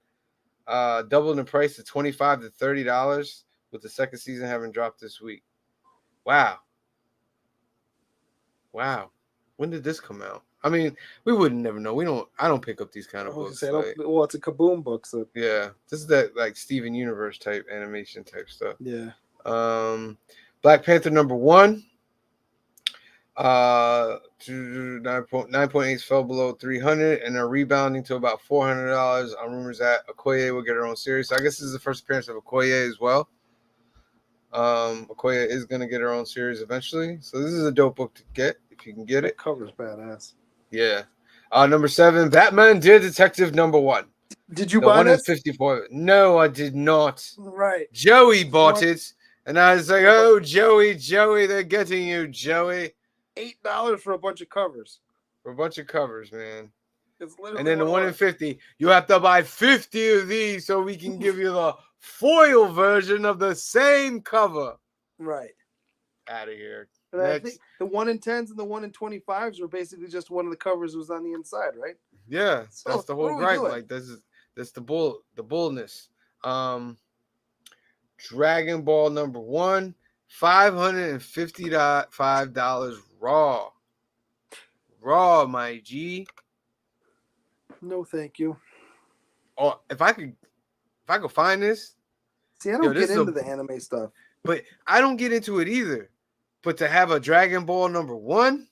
Speaker 1: Doubled in price to $25 to $30, with the second season having dropped this week. Wow. When did this come out? I mean, we wouldn't never know. I don't pick up these kind of books.
Speaker 3: Well, it's a Kaboom book, so
Speaker 1: yeah, this is that like Steven Universe type animation type stuff.
Speaker 3: yeah.
Speaker 1: Black Panther number 1. 9.8 fell below 300 and are rebounding to about $400 on rumors that Okoye will get her own series. So I guess this is the first appearance of Okoye as well. Okoye is going to get her own series eventually. So this is a dope book to get if you can get it.
Speaker 3: The cover's badass.
Speaker 1: Yeah. Number 7, Batman Dear Detective number 1.
Speaker 3: Did you
Speaker 1: the
Speaker 3: buy
Speaker 1: one
Speaker 3: this?
Speaker 1: in 54. No, I did not.
Speaker 3: Right.
Speaker 1: Joey bought it. And I was like, oh, Joey, they're getting you, Joey.
Speaker 3: $8 for a bunch of covers.
Speaker 1: For a bunch of covers, man.
Speaker 3: It's literally
Speaker 1: And then the 1 in 50, you have to buy 50 of these so we can give you the foil version of the same cover.
Speaker 3: Right.
Speaker 1: Out of here.
Speaker 3: And I think the 1 in 10s and the 1 in 25s were basically just one of the covers was on the inside, right?
Speaker 1: Yeah,
Speaker 3: So,
Speaker 1: that's the whole
Speaker 3: what are we
Speaker 1: gripe.
Speaker 3: doing?
Speaker 1: Like that's the boldness. Dragon Ball number 1, $555 raw. Raw, my G.
Speaker 3: No, thank you.
Speaker 1: Oh, if I could find this.
Speaker 3: See, I don't get into the anime stuff.
Speaker 1: But I don't get into it either. But to have a Dragon Ball number 1,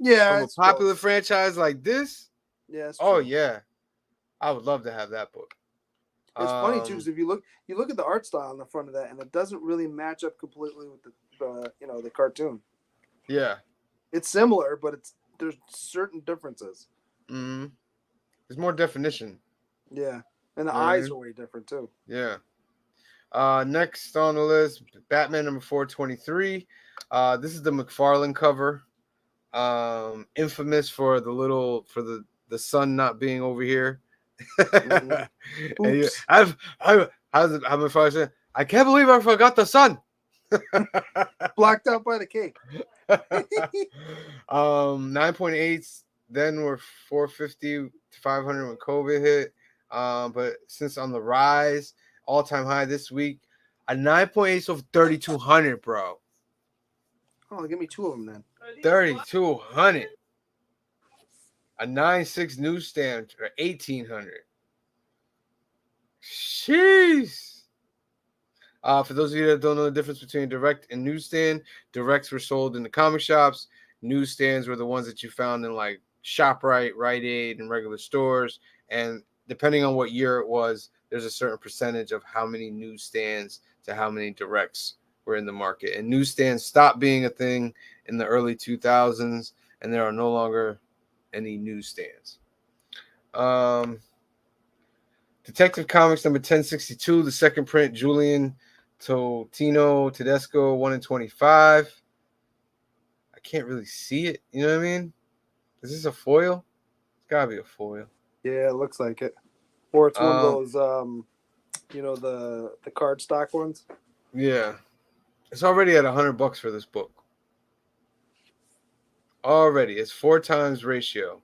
Speaker 3: yeah,
Speaker 1: from a popular franchise like this,
Speaker 3: yeah.
Speaker 1: Oh yeah, I would love to have that book.
Speaker 3: It's funny too, because if you look at the art style on the front of that, and it doesn't really match up completely with the cartoon.
Speaker 1: Yeah,
Speaker 3: it's similar, but there's certain differences.
Speaker 1: Mm-hmm. There's more definition.
Speaker 3: Yeah, and the eyes are way different too.
Speaker 1: Yeah. Next on the list, Batman number 423. This is the McFarlane cover. Infamous for the sun not being over here.
Speaker 3: Mm-hmm.
Speaker 1: And how's McFarlane say? I can't believe I forgot the sun.
Speaker 3: Blocked out by the cake.
Speaker 1: 9.8s then were 450 to 500 when COVID hit. But since on the rise, all-time high this week, a 9.8 so 3,200, bro.
Speaker 3: Oh, give me 2 of them then.
Speaker 1: 3,200. A 9.6 newsstand for 1,800. Jeez. For those of you that don't know the difference between direct and newsstand, directs were sold in the comic shops. Newsstands were the ones that you found in like ShopRite, Rite Aid, and regular stores. And depending on what year it was, there's a certain percentage of how many newsstands to how many directs were in the market. And newsstands stopped being a thing in the early 2000s, and there are no longer any newsstands. Detective Comics number 1062, the second print, Julian Totino Tedesco, 1 in 25. I can't really see it. You know what I mean? Is this a foil? It's gotta be a foil.
Speaker 3: Yeah, it looks like it. Or it's one of those, the card stock ones.
Speaker 1: Yeah, it's already at $100 for this book. Already, it's 4 times ratio.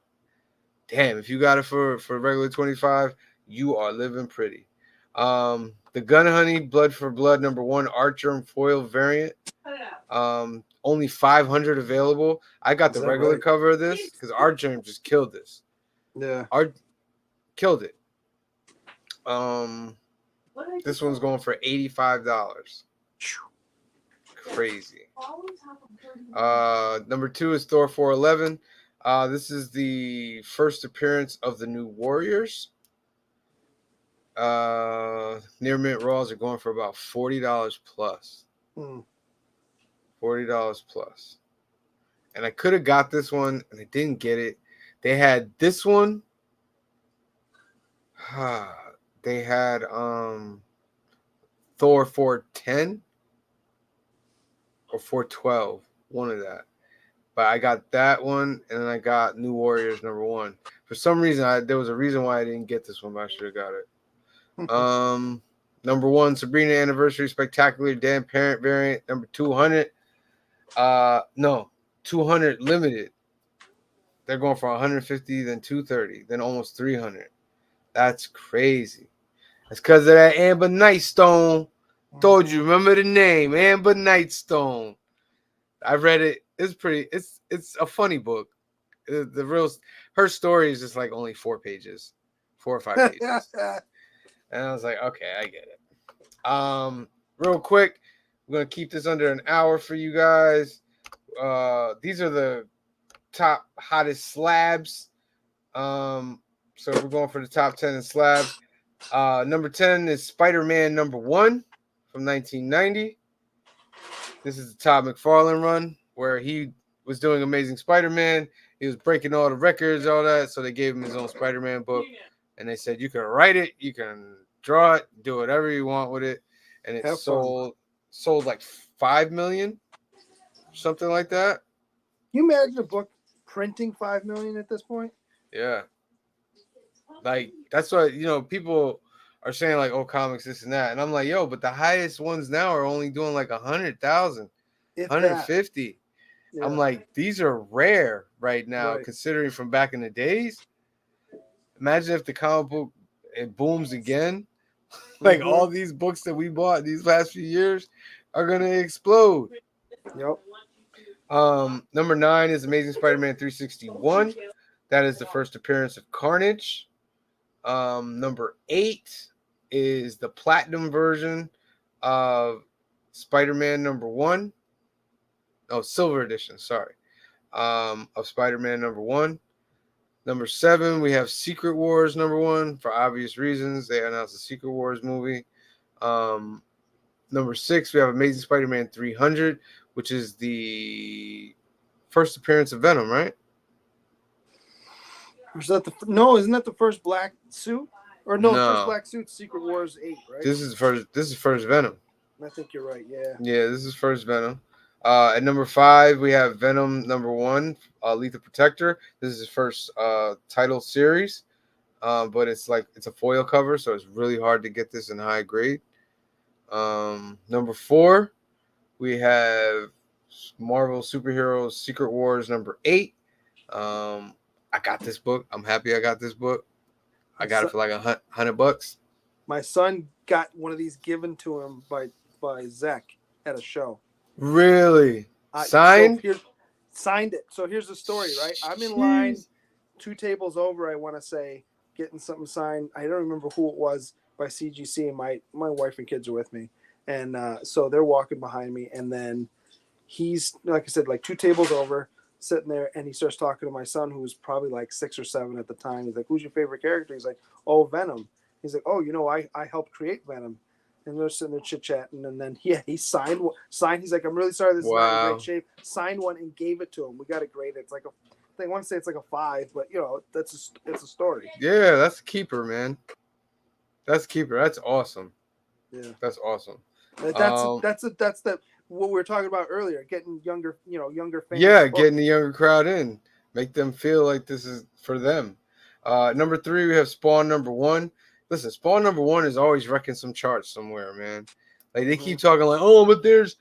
Speaker 1: Damn, if you got it for regular 25, you are living pretty. The Gun Honey Blood for Blood number 1 Archer foil variant. Only 500 available. I got the regular cover of this because Archer just killed this.
Speaker 3: Yeah,
Speaker 1: Art killed it. This one's going for $85. crazy. Number 2 is Thor 411. This is the first appearance of the New Warriors. Near mint raws are going for about $40 plus. $40 plus. And I could have got this one, and I didn't get it. They had this one. They had Thor 410 or 412, one of that. But I got that one, and then I got New Warriors number 1. For some reason, there was a reason why I didn't get this one, but I should have got it. Number 1, Sabrina Anniversary Spectacular Dan Parent variant. Number 200. 200 limited. They're going for 150, then 230, then almost 300. That's crazy. That's because of that Amber Nightstone. Told you, remember the name, Amber Nightstone. I read it. It's a funny book. Her story is just like only 4 pages, 4 or 5 pages. And I was like, okay, I get it. Real quick, we're gonna keep this under an hour for you guys. These are the top hottest slabs. So we're going for the top 10 in slabs. Number 10 is Spider-Man number 1 from 1990. This is the Todd McFarlane run where he was doing Amazing Spider-Man. He was breaking all the records, all that. So they gave him his own Spider-Man book. And they said, you can write it, you can draw it, do whatever you want with it. And it sold like 5 million, something like that.
Speaker 3: Can you imagine a book printing 5 million at this point?
Speaker 1: Yeah. Like, that's what, people are saying, like, oh, comics, this and that. And I'm like, yo, but the highest ones now are only doing like 100,000, 150. Yeah. I'm like, these are rare right now, considering from back in the days. Imagine if the comic book, it booms again. Like, all these books that we bought these last few years are going to explode.
Speaker 3: Yep.
Speaker 1: Number 9 is Amazing Spider-Man 361. That is the first appearance of Carnage. Number 8 is the platinum version of Spider-Man number 1. Oh, silver edition, sorry. Of Spider-Man number 1. Number 7, we have Secret Wars number 1 for obvious reasons. They announced a Secret Wars movie. Number 6, we have Amazing Spider-Man 300, which is the first appearance of Venom, right?
Speaker 3: Is that isn't that the first black suit? Or no, first black suit, Secret Wars 8, right?
Speaker 1: This is first Venom.
Speaker 3: I think you're right, yeah.
Speaker 1: Yeah, this is first Venom. At number 5, we have Venom number 1, Lethal Protector. This is his first title series. But it's a foil cover, so it's really hard to get this in high grade. Number 4, we have Marvel Superheroes Secret Wars number 8. I got this book. I'm happy I got this book. I got it for like $100.
Speaker 3: My son got one of these given to him by Zach at a show.
Speaker 1: Really? Signed?
Speaker 3: So signed it. So here's the story, right? I'm in line 2 tables over, I want to say, getting something signed. I don't remember who it was by CGC, and my wife and kids are with me. And so they're walking behind me, and then he's, like I said, like 2 tables over, sitting there, and he starts talking to my son, who was probably like 6 or 7 at the time. He's like, who's your favorite character? He's like, oh, Venom. He's like, oh, I helped create Venom. And they're sitting there chit-chatting, and then he signed. He's like, I'm really sorry, this is not in great shape. Signed one and gave it to him. We got it graded. It's like I want to say it's like a 5, but it's a story.
Speaker 1: Yeah, that's a keeper, man. That's a keeper. That's awesome.
Speaker 3: Yeah,
Speaker 1: that's awesome.
Speaker 3: That's what we were talking about earlier. Getting younger fans.
Speaker 1: Yeah, getting the younger crowd in, make them feel like this is for them. Number 3, we have Spawn number 1. Listen, Spawn number 1 is always wrecking some charts somewhere, man. Like, they keep talking like, oh, but there's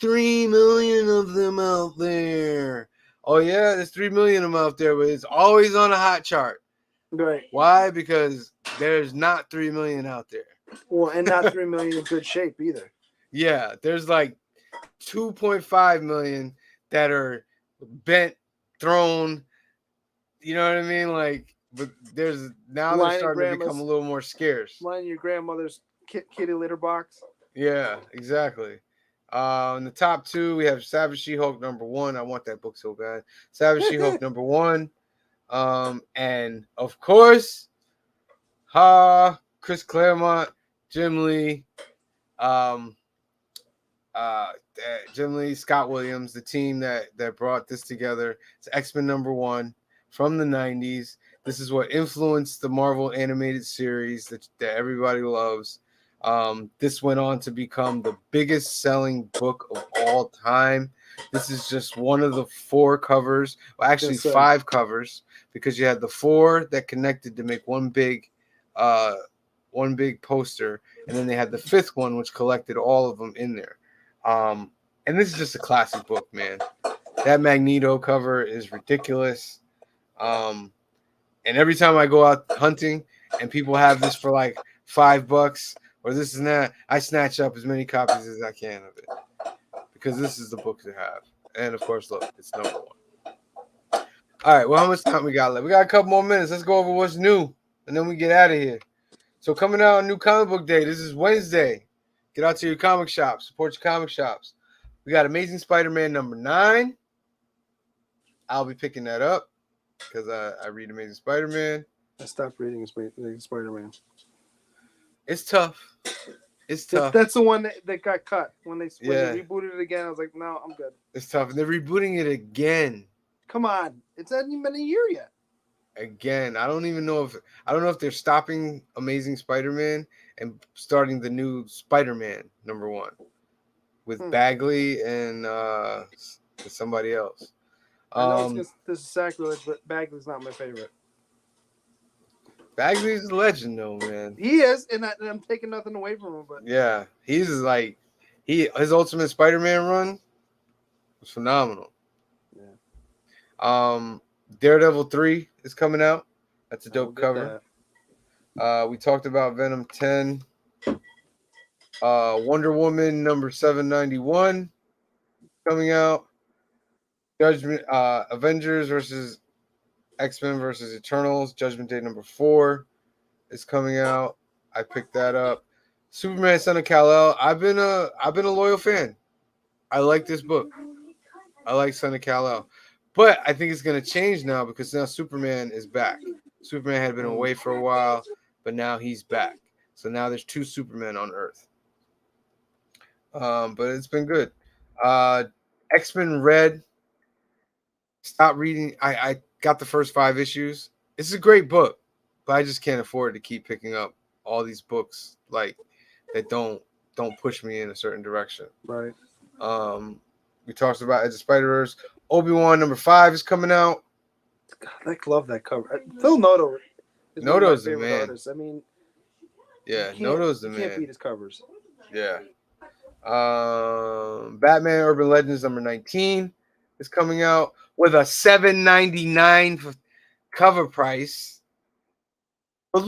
Speaker 1: 3 million of them out there. Oh yeah, there's 3 million of them out there, but it's always on a hot chart.
Speaker 3: Right.
Speaker 1: Why? Because there's not 3 million out there.
Speaker 3: Well, and not 3 million in good shape either.
Speaker 1: Yeah, there's like 2.5 million that are bent, thrown. You know what I mean? Like, but they're starting to become a little more scarce.
Speaker 3: Lying in your grandmother's kitty litter box.
Speaker 1: Yeah, exactly. In the top 2, we have Savage She-Hulk #1. I want that book so bad. Savage She-Hulk #1. And of course, Chris Claremont, Jim Lee, um, Jim Lee, Scott Williams, the team that brought this together. It's X-Men #1 from the 90s. This is what influenced the Marvel animated series that everybody loves. This went on to become the biggest selling book of all time. This is just one of the 4 covers, well, actually 5 covers, because you had the 4 that connected to make one big poster, and then they had the 5th one, which collected all of them in there. And this is just a classic book, man. That Magneto cover is ridiculous. And every time I go out hunting and people have this for like $5 or this and that, I snatch up as many copies as I can of it because this is the book to have. And of course, look, it's #1. All right, well, how much time we got left? We got a couple more minutes. Let's go over what's new, and then we get out of here. So coming out on New Comic Book Day, this is Wednesday. Get out to your comic shops. Support your comic shops. We got Amazing Spider-Man #9. I'll be picking that up because I read Amazing Spider-Man.
Speaker 3: I stopped reading Spider-Man.
Speaker 1: It's tough. It's tough.
Speaker 3: That's the one that got cut when they rebooted it again. I was like, no, I'm good.
Speaker 1: It's tough. And they're rebooting it again.
Speaker 3: Come on, it's not even been a year yet.
Speaker 1: Again, I don't know if they're stopping Amazing Spider-Man and starting the new Spider-Man #1 with Bagley and somebody else.
Speaker 3: I know this is sacrilege, but Bagley's not my favorite.
Speaker 1: Bagley's a legend, though, man.
Speaker 3: He is, and I'm taking nothing away from him. But
Speaker 1: yeah, he's like his Ultimate Spider-Man run was phenomenal. Yeah. Daredevil 3 is coming out. That's a dope cover. We talked about Venom 10. Wonder Woman #791 coming out. Judgment Avengers versus X-Men versus Eternals. Judgment Day #4 is coming out. I picked that up. Superman Son of Kal-El. I've been a loyal fan. I like this book. I like Son of Kal-El. But I think it's going to change now because now Superman is back. Superman had been away for a while, but now he's back. So now there's 2 Supermen on Earth. But it's been good. X-Men Red. Stop reading. I got the first 5 issues. It's a great book, but I just can't afford to keep picking up all these books like that don't push me in a certain direction.
Speaker 3: Right.
Speaker 1: We talked about Edge of Spider-Verse. Obi-Wan #5 is coming out.
Speaker 3: God, I love that cover. Phil Noto is
Speaker 1: Noto's the man.
Speaker 3: Artist. I mean,
Speaker 1: yeah, Noto's the man.
Speaker 3: You can't beat his covers.
Speaker 1: Yeah. Batman Urban Legends #19 is coming out with a $7.99 cover price. But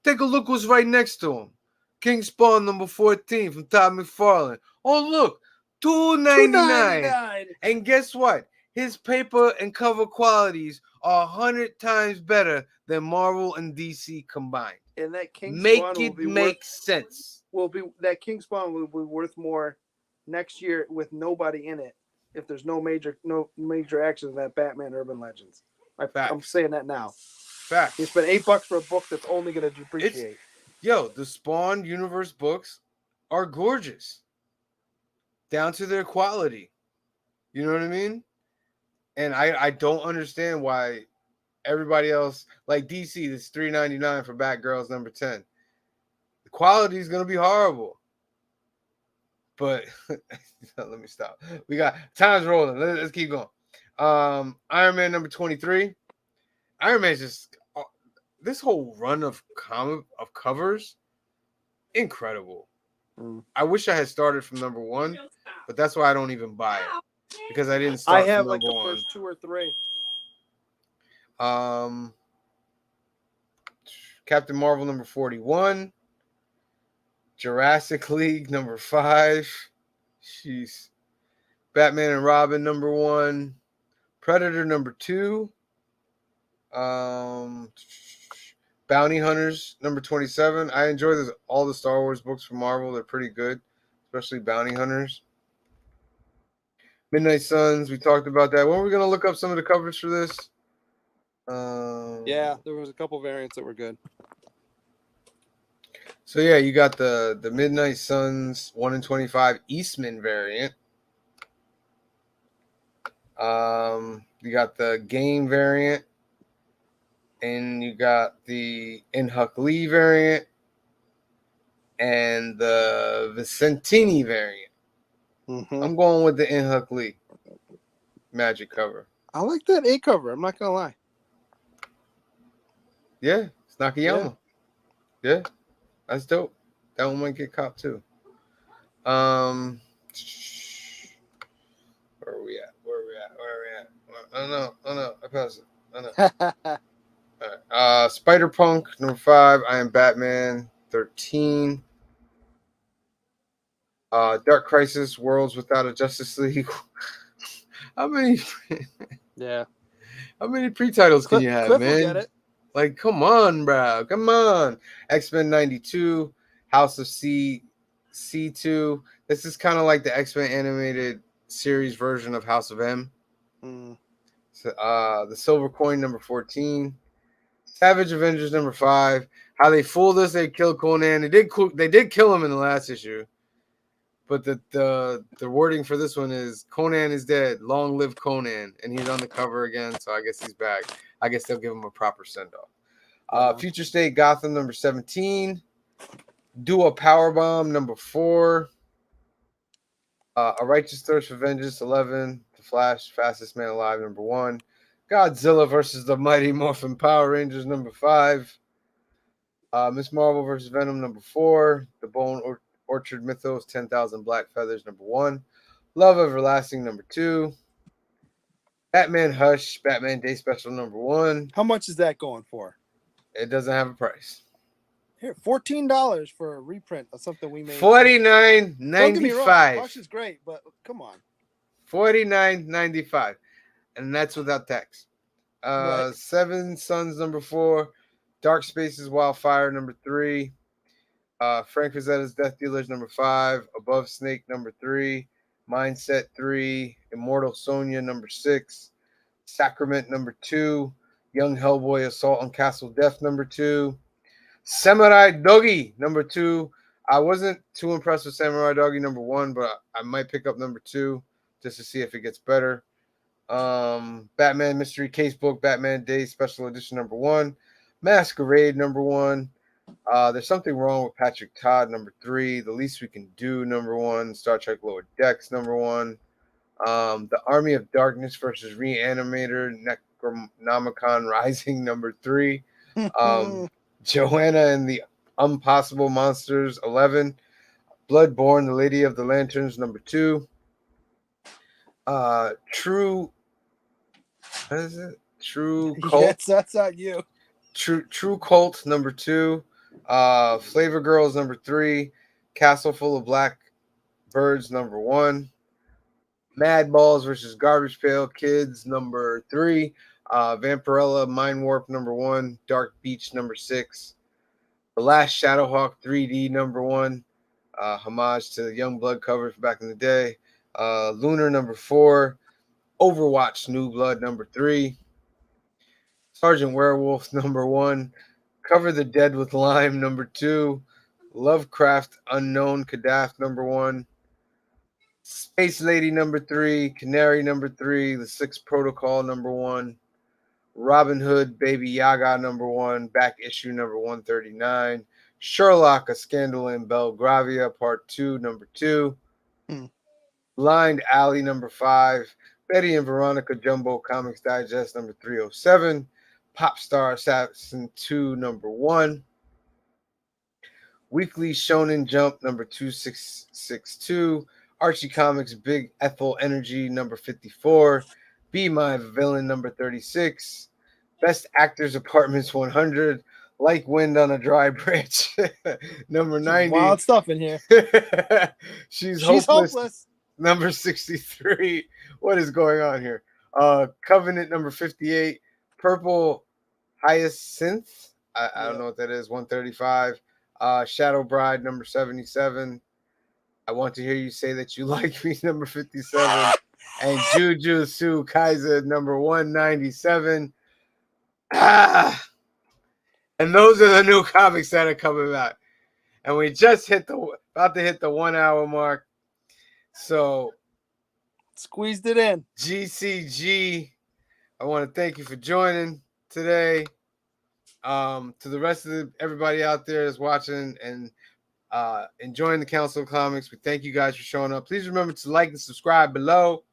Speaker 1: take a look what's right next to him. King Spawn #14 from Todd McFarlane. Oh, look. $2.99. And guess what? His paper and cover qualities are 100 times better than Marvel and DC combined.
Speaker 3: And that King
Speaker 1: Spawn
Speaker 3: will be
Speaker 1: make sense.
Speaker 3: That King Spawn will be worth more next year with nobody in it if there's no major action in that Batman Urban Legends. I'm saying that now.
Speaker 1: Fact.
Speaker 3: You spent $8 for a book that's only going to depreciate.
Speaker 1: The Spawn universe books are gorgeous. Down to their quality. You know what I mean? And I don't understand why everybody else, like DC, this $3.99 for Batgirls #10. The quality is going to be horrible. But let me stop. We got time's rolling. Let's keep going. Iron Man #23. Iron Man's just this whole run of covers, incredible. I wish I had started from #1, but that's why I don't even buy it because I didn't start.
Speaker 3: I have
Speaker 1: from
Speaker 3: like the
Speaker 1: #1.
Speaker 3: first 2 or 3.
Speaker 1: Captain Marvel #41. Jurassic League #5. Jeez. Batman and Robin #1. Predator #2. Bounty Hunters #27. I enjoy all the Star Wars books from Marvel. They're pretty good, especially Bounty Hunters. Midnight Suns, we talked about that. When are we gonna look up some of the covers for this?
Speaker 3: Yeah, there was a couple variants that were good.
Speaker 1: So yeah, you got the Midnight Suns 1-in-25 Eastman variant. You got the game variant, and you got the Inhuck Lee variant, and the Vicentini variant.
Speaker 3: Mm-hmm.
Speaker 1: I'm going with the Inhuck Lee Magic cover.
Speaker 3: I like that A cover. I'm not gonna lie.
Speaker 1: Yeah, it's Nakayama. Yeah, that's dope. That one might get caught too. Where are we at? Oh no, I passed it. Oh no. All right. Spider Punk number 5. I Am Batman 13. Dark Crisis Worlds Without a Justice League. how many?
Speaker 3: Yeah.
Speaker 1: How many pre-titles can you have,
Speaker 3: Cliff
Speaker 1: man?
Speaker 3: will get it.
Speaker 1: Like, come on, bro. Come on. X-Men 92, House of C2. This is kind of like the X-Men animated series version of House of M.
Speaker 3: Mm.
Speaker 1: So, the Silver Coin number 14. Savage Avengers number 5. How they fooled us, they killed Conan. They did kill him in the last issue. But the wording for this one is Conan is dead. Long live Conan. And he's on the cover again, so I guess he's back. I guess they'll give him a proper send-off. Future State Gotham number 17. Do a Powerbomb number 4. A Righteous Thirst for Vengeance 11. The Flash Fastest Man Alive number 1. Godzilla versus the Mighty Morphin Power Rangers number 5. Miss Marvel versus Venom number 4. The Bone Orchard Mythos 10,000 Black Feathers number 1. Love Everlasting number 2. Batman Hush Batman Day Special number 1.
Speaker 3: How much is that going for?
Speaker 1: It doesn't have a price.
Speaker 3: Here, $14 for a reprint of something we made.
Speaker 1: $49.95.
Speaker 3: Don't get me wrong, Hush is great, but come on.
Speaker 1: $49.95, and that's without tax.
Speaker 3: Right.
Speaker 1: Seven Sons number 4. Dark Spaces Wildfire number 3. Frank Frazetta's Death Dealers number 5. Above Snake number 3. Mindset 3. Immortal Sonia number 6. Sacrament number 2. Young Hellboy Assault on Castle Death number 2. Samurai Doggy number 2. I wasn't too impressed with Samurai Doggy number 1, but I might pick up number 2 just to see if it gets better. Batman Mystery Casebook Batman Day Special Edition number 1. Masquerade number 1. There's Something Wrong with Patrick Todd number 3. The Least We Can Do number 1. Star Trek Lower Decks number 1. The Army of Darkness versus Reanimator Necronomicon Rising number 3. Joanna and the Impossible Monsters 11. Bloodborne, The Lady of the Lanterns number 2. True. What is it? True Cult.
Speaker 3: Yes, that's on you.
Speaker 1: True Cult number 2. Flavor Girls number 3. Castle Full of Black Birds number 1. Mad Balls versus Garbage Pail Kids number 3. Vampirella Mind Warp number 1. Dark Beach number 6. The Last Shadowhawk 3D number 1. Homage to the Youngblood covers back in the day. Lunar number 4. Overwatch New Blood number 3. Sergeant Werewolf number 1. Cover the Dead with Lime number 2. Lovecraft Unknown Kadath number 1. Space Lady number 3. Canary number 3. The Sixth Protocol number 1. Robin Hood Baby Yaga number 1. Back issue number 139. Sherlock, A Scandal in Belgravia part 2 number 2. Blind Alley number 5. Betty and Veronica Jumbo Comics Digest number 307. Pop Star Assassin 2 number 1. Weekly Shonen Jump number 2662. Archie Comics Big Ethel Energy number 54. Be My Villain number 36. Best Actors Apartments 100. Like Wind on a Dry Branch number 90.
Speaker 3: Wild stuff in here.
Speaker 1: She's hopeless. Number 63. What is going on here? Covenant number 58. Purple Hyacinth. I don't know what that is. 135. Shadow Bride number 77. I Want to Hear You Say That You Like Me number 57. and Jujutsu Kaisen number 197. Ah, and those are the new comics that are coming out. And we just about to hit the 1 hour mark. So
Speaker 3: Squeezed it in.
Speaker 1: GCG, I want to thank you for joining today. To the rest of everybody out there that's watching and enjoying the Council of Comics, we thank you guys for showing up. Please remember to like and subscribe below.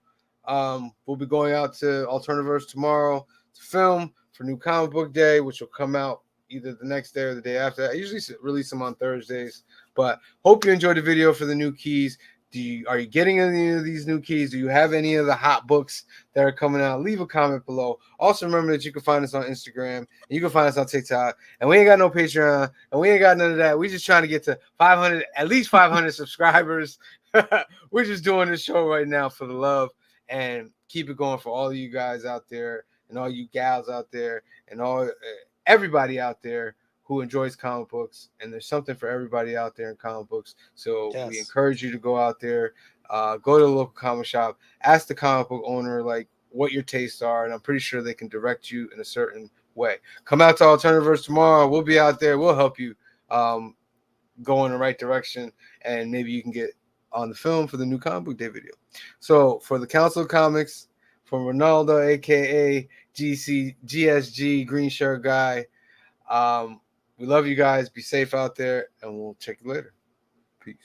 Speaker 1: We'll be going out to Alternaverse tomorrow to film for New Comic Book Day, which will come out either the next day or the day after. I usually release them on Thursdays, but hope you enjoyed the video for the new keys. Are you getting any of these new keys? Do you have any of the hot books that are coming out? Leave a comment below. Also, remember that you can find us on Instagram and you can find us on TikTok. And we ain't got no Patreon and we ain't got none of that. We're just trying to get to 500, at least 500 subscribers. We're just doing this show right now for the love and keep it going for all of you guys out there and all you gals out there and everybody out there who enjoys comic books. And there's something for everybody out there in comic books. So we encourage you to go out there, go to the local comic shop, ask the comic book owner like what your tastes are, and I'm pretty sure they can direct you in a certain way. Come out to Alternaverse tomorrow. We'll be out there. We'll help you go in the right direction, and maybe you can get on the film for the new comic book day video. So for the Council of Comics, from Ronaldo, aka GSG Green Shirt Guy, we love you guys. Be safe out there, and we'll check you later. Peace.